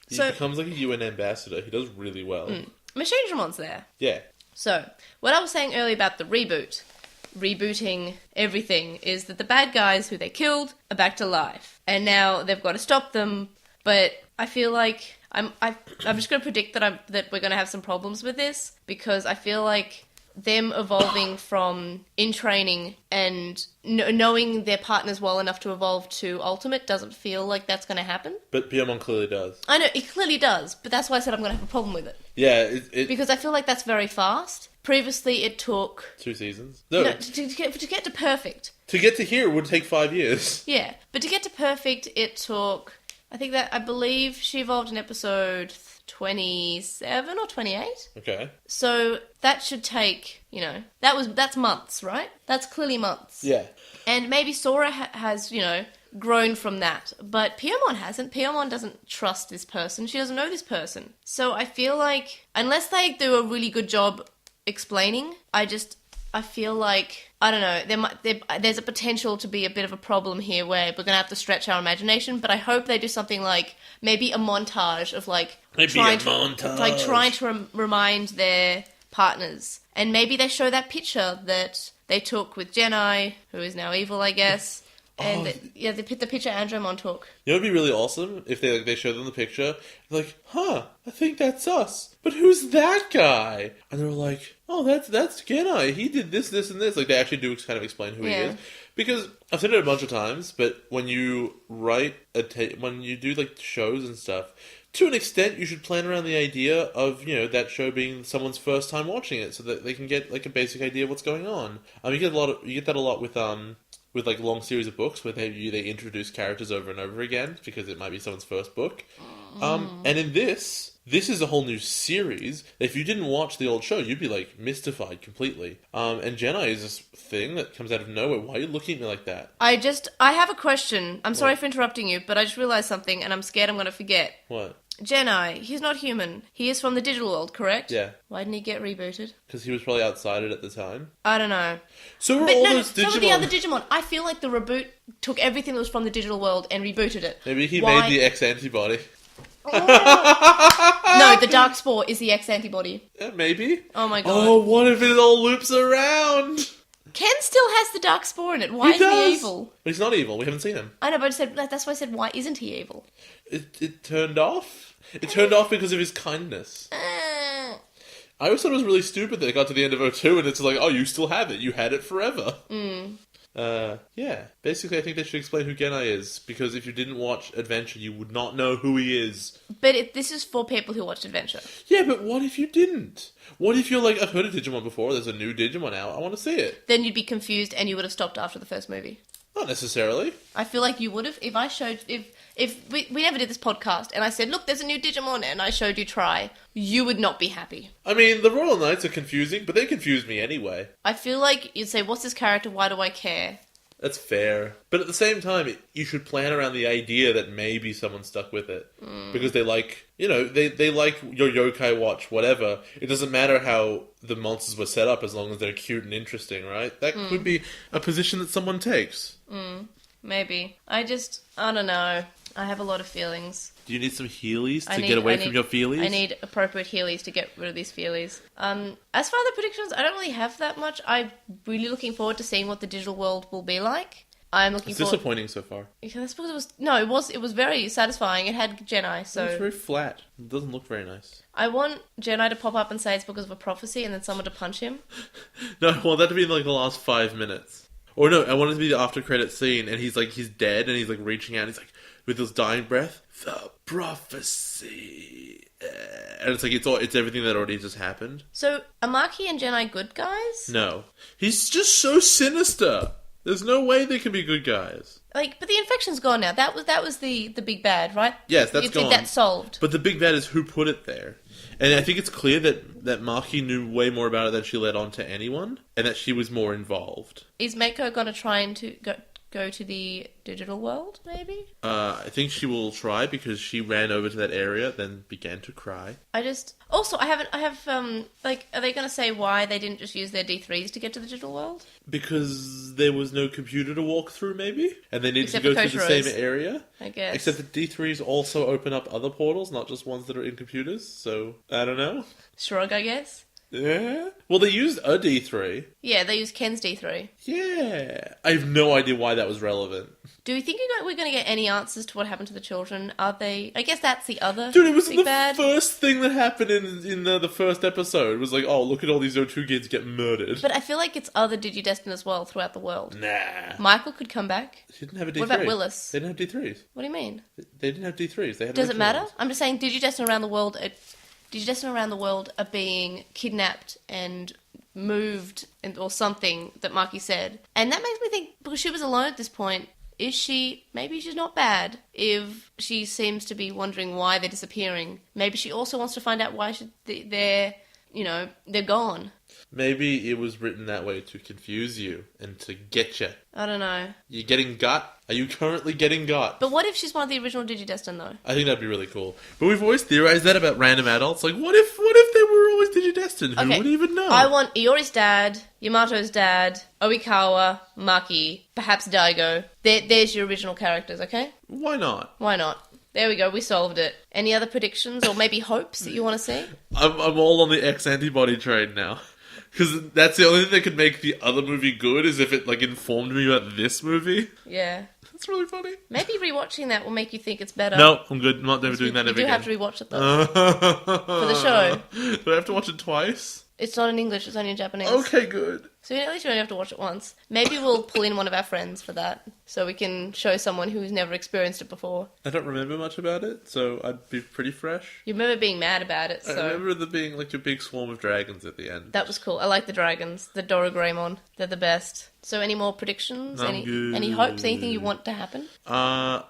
He becomes like a UN ambassador. He does really well. Machinedramon's there. Yeah. So, what I was saying earlier about the rebooting everything, is that the bad guys who they killed are back to life. And now they've got to stop them, but I feel like I'm just going to predict that we're going to have some problems with this, because I feel like them evolving from in training and knowing their partners well enough to evolve to ultimate doesn't feel like that's going to happen. But Piamon clearly does. I know, it clearly does, but that's why I said I'm going to have a problem with it. Yeah, Because I feel like that's very fast. Previously, it took 2 seasons. No, to get to perfect. To get to here would take 5 years. Yeah, but to get to perfect, it took. I believe she evolved in episode 27 or 28. Okay. So that should take, that's months, right? That's clearly months. Yeah. And maybe Sora has, grown from that. But Piamon hasn't. Piamon doesn't trust this person. She doesn't know this person. So I feel like, unless they do a really good job explaining, I feel like, I don't know, there's a potential to be a bit of a problem here where we're going to have to stretch our imagination, but I hope they do something like maybe a montage of trying to remind their partners. And maybe they show that picture that they took with Jedi, who is now evil, I guess. And the picture Andromon took. You know, it'd be really awesome if they show them the picture, like, I think that's us. But who's that guy? And they're like, oh, that's Genai. He did this, this, and this. Like, they actually do kind of explain who he is. Because I've said it a bunch of times, but when you write when you do like shows and stuff, to an extent, you should plan around the idea of, that show being someone's first time watching it, so that they can get like a basic idea of what's going on. You get that a lot with like long series of books where they introduce characters over and over again because it might be someone's first book. And in this is a whole new series. If you didn't watch the old show, you'd be like mystified completely. And Jedi is this thing that comes out of nowhere. Why are you looking at me like that? I have a question. I'm sorry for interrupting you, but I just realized something and I'm scared I'm going to forget. What? Jedi, he's not human. He is from the digital world, correct? Yeah. Why didn't he get rebooted? Because he was probably outside it at the time. I don't know. So were those Digimon. Some of the other Digimon. I feel like the reboot took everything that was from the digital world and rebooted it. Maybe he made the X-antibody. No, the Dark Spore is the X-antibody. Yeah, maybe. Oh my god. Oh, what if it all loops around? Ken still has the Dark Spore in it. Why isn't he evil? But he's not evil. We haven't seen him. I know, but that's why I said, why isn't he evil? It turned off. It turned off because of his kindness. I always thought it was really stupid that it got to the end of O2 and it's like, oh, you still have it. You had it forever. Yeah. Basically, I think they should explain who Genai is, because if you didn't watch Adventure, you would not know who he is. But this is for people who watched Adventure. Yeah, but what if you didn't? What if you're like, I've heard of Digimon before, there's a new Digimon out, I want to see it. Then you'd be confused and you would have stopped after the first movie. Not necessarily. I feel like you would have, if we never did this podcast and I said, look, there's a new Digimon, and I showed you Try, you would not be happy. I mean, the Royal Knights are confusing, but they confuse me anyway. I feel like you'd say, what's this character, why do I care? That's fair. But at the same time, you should plan around the idea that maybe someone stuck with it. Because they like, they like your yokai watch, whatever. It doesn't matter how the monsters were set up as long as they're cute and interesting, right? That could be a position that someone takes. Maybe. I don't know. I have a lot of feelings. Do you need some Heelys to get away from your feelies? I need appropriate Heelys to get rid of these feelies. As for the predictions, I don't really have that much. I'm really looking forward to seeing what the digital world will be like. It's disappointing so far. Yeah, I suppose it was very satisfying. It had Genai, so... It's very flat. It doesn't look very nice. I want Genai to pop up and say it's because of a prophecy and then someone to punch him. No, I want that to be in like the last 5 minutes. Or no, I want it to be the after credit scene and he's dead and he's like reaching out and he's like, with his dying breath, the prophecy. And it's like, it's everything that already just happened. So, are Maki and Genai good guys? No. He's just so sinister. There's no way they can be good guys. But the infection's gone now. That was the big bad, right? Yes, that's gone. That's solved. But the big bad is who put it there. And I think it's clear that Maki knew way more about it than she let on to anyone, and that she was more involved. Is Mako going to try and go go to the digital world, maybe? I think she will try because she ran over to that area, then began to cry. I have, are they going to say why they didn't just use their D3s to get to the digital world? Because there was no computer to walk through, maybe? And they needed Except to go for through the same Koshiro's, area? I guess. Except the D3s also open up other portals, not just ones that are in computers, so I don't know. Shrug, I guess. Yeah? Well, they used a D3. Yeah, they used Ken's D3. Yeah. I have no idea why that was relevant. Do we think we're going to get any answers to what happened to the children? Are they... I guess that's the other Dude, it was big the bad. first thing that happened in the first episode. It was like, oh, look at all these O2 kids get murdered. But I feel like it's other Digidestin as well throughout the world. Nah. Michael could come back. He didn't have a D3. What about Willis? They didn't have D3s. What do you mean? They didn't have D3s. They had Does it original matter? ones. I'm just saying Digidestin around the world... Digidestin around the world are being kidnapped and moved or something that Maki said. And that makes me think, because she was alone at this point, maybe she's not bad if she seems to be wondering why they're disappearing. Maybe she also wants to find out why they're gone. Maybe it was written that way to confuse you and to get you. I don't know. You getting got? Are you currently getting got? But what if she's one of the original Digidestin, though? I think that'd be really cool. But we've always theorized that about random adults. Like, what if they were always Digidestined? Who would even know? I want Iori's dad, Yamato's dad, Oikawa, Maki, perhaps Daigo. There's your original characters, okay? Why not? Why not? There we go, we solved it. Any other predictions or maybe hopes that you want to see? I'm all on the X antibody train now. Because that's the only thing that could make the other movie good is if it, like, informed me about this movie. Yeah. That's really funny. Maybe rewatching that will make you think it's better. No, I'm good. I'm not never doing that ever You do again. have to rewatch it, though. For the show. Do I have to watch it twice? It's not in English, it's only in Japanese. Okay, good. So at least you only have to watch it once. Maybe we'll pull in one of our friends for that, so we can show someone who's never experienced it before. I don't remember much about it, so I'd be pretty fresh. You remember being mad about it, so... I remember there being, like, a big swarm of dragons at the end. That was cool. I like the dragons. The Dorogreymon. They're the best. So any more predictions? I'm good. Any hopes? Anything you want to happen? I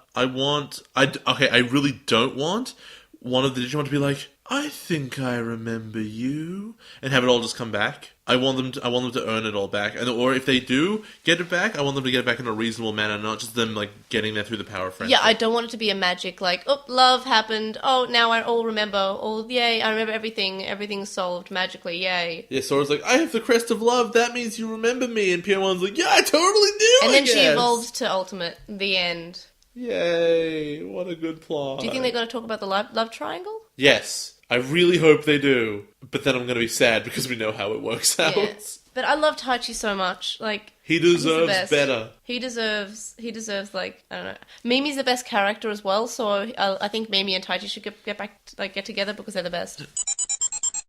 really don't want one of the Digimon to be like, I think I remember you, and have it all just come back. I want them to earn it all back, or if they do get it back, I want them to get it back in a reasonable manner, not just them like getting there through the power of friendship. Yeah, I don't want it to be a magic like, oh, love happened. Oh, now I all remember. Oh, yay! I remember everything. Everything's solved magically. Yay! Yeah, Sora's like, I have the crest of love. That means you remember me, and Pio-Wan's like, yeah, I totally do. And then she guess. evolves to Ultimate. The end. Yay! What a good plot. Do you think they're going to talk about the love triangle? Yes. I really hope they do, but then I'm going to be sad because we know how it works out. Yeah. But I love Taichi so much. Like He he's the deserves best. better. He deserves like I don't know. Mimi's the best character as well, so I think Mimi and Taichi should get together because they're the best.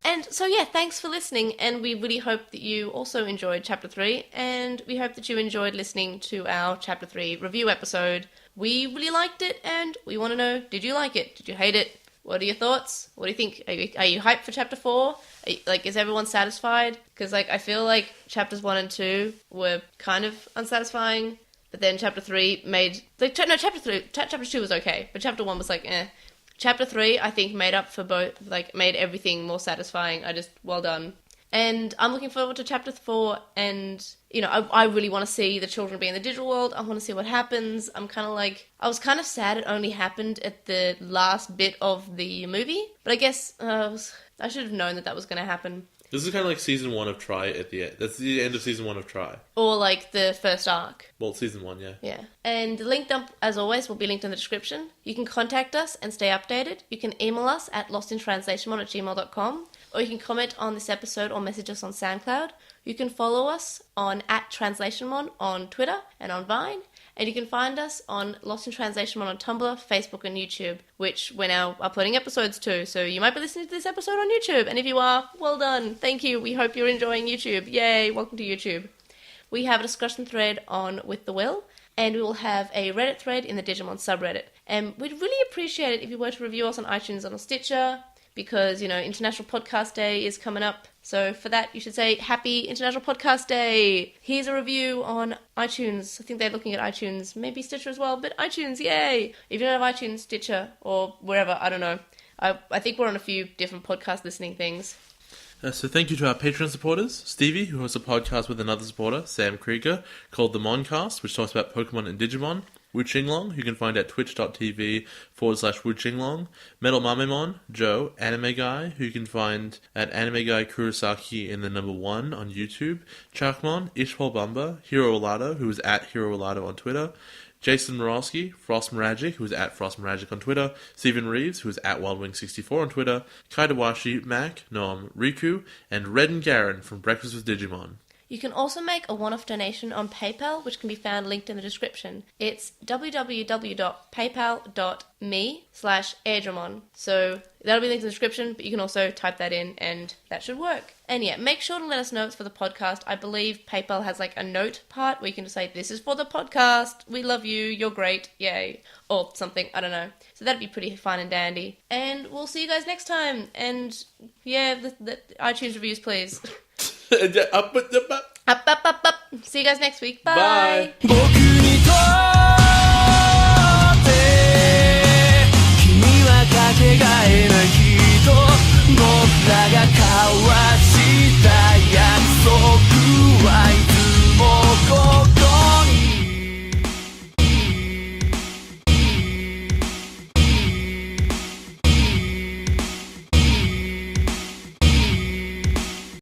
And so yeah, thanks for listening, and we really hope that you also enjoyed Chapter 3, and we hope that you enjoyed listening to our Chapter 3 review episode. We really liked it, and we want to know, did you like it? Did you hate it? What are your thoughts? What do you think? Are you hyped for Chapter 4? Is everyone satisfied? Because, I feel like Chapters 1 and 2 were kind of unsatisfying, but then Chapter 3 made... Chapter 2 was okay, but Chapter 1 was eh. Chapter 3, I think, made up for both, made everything more satisfying. Well done. And I'm looking forward to Chapter 4, and, I really want to see the children be in the digital world. I want to see what happens. I was kind of sad it only happened at the last bit of the movie, but I guess I should have known that was going to happen. This is kind of like Season 1 of Try at the end. That's the end of Season 1 of Try. Or the first arc. Well, Season 1, yeah. Yeah. And the link dump, as always, will be linked in the description. You can contact us and stay updated. You can email us at LostinTranslationmon@gmail.com, or you can comment on this episode or message us on SoundCloud. You can follow us on @TranslationMon on Twitter and on Vine. And you can find us on Lost in Translation on Tumblr, Facebook, and YouTube, which we're now uploading episodes to. So you might be listening to this episode on YouTube. And if you are, well done. Thank you. We hope you're enjoying YouTube. Yay. Welcome to YouTube. We have a discussion thread on With the Will, and we will have a Reddit thread in the Digimon subreddit. And we'd really appreciate it if you were to review us on iTunes and on Stitcher, because, International Podcast Day is coming up. So for that, you should say, Happy International Podcast Day! Here's a review on iTunes. I think they're looking at iTunes, maybe Stitcher as well, but iTunes, yay! If you don't have iTunes, Stitcher, or wherever, I don't know. I think we're on a few different podcast listening things. So thank you to our Patreon supporters, Stevie, who hosts a podcast with another supporter, Sam Krieger, called The Moncast, which talks about Pokemon and Digimon. Wu Qinglong, who you can find at twitch.tv/Wu Qinglong. Metal Mamemon, Joe, Anime Guy, who you can find at Anime Guy Kurosaki in the number 1 on YouTube. Chakmon, Ishpal Bamba, Hiro Olado, who is at Hiro Olado on Twitter. Jason Morosky, Frost Miragic, who is at Frost Miragic on Twitter, Stephen Reeves, who is at WildWing64 on Twitter, Kaidawashi, Mac, Noam, Riku, and Red and Garen from Breakfast with Digimon. You can also make a one-off donation on PayPal, which can be found linked in the description. It's www.paypal.me/Airdramon. So that'll be linked in the description, but you can also type that in and that should work. And yeah, make sure to let us know it's for the podcast. I believe PayPal has like a note part where you can just say, this is for the podcast, we love you, you're great, yay, or something, I don't know. So that'd be pretty fun and dandy. And we'll see you guys next time. And yeah, the iTunes reviews, please. Up. Up. See you guys next week. Bye. Bye.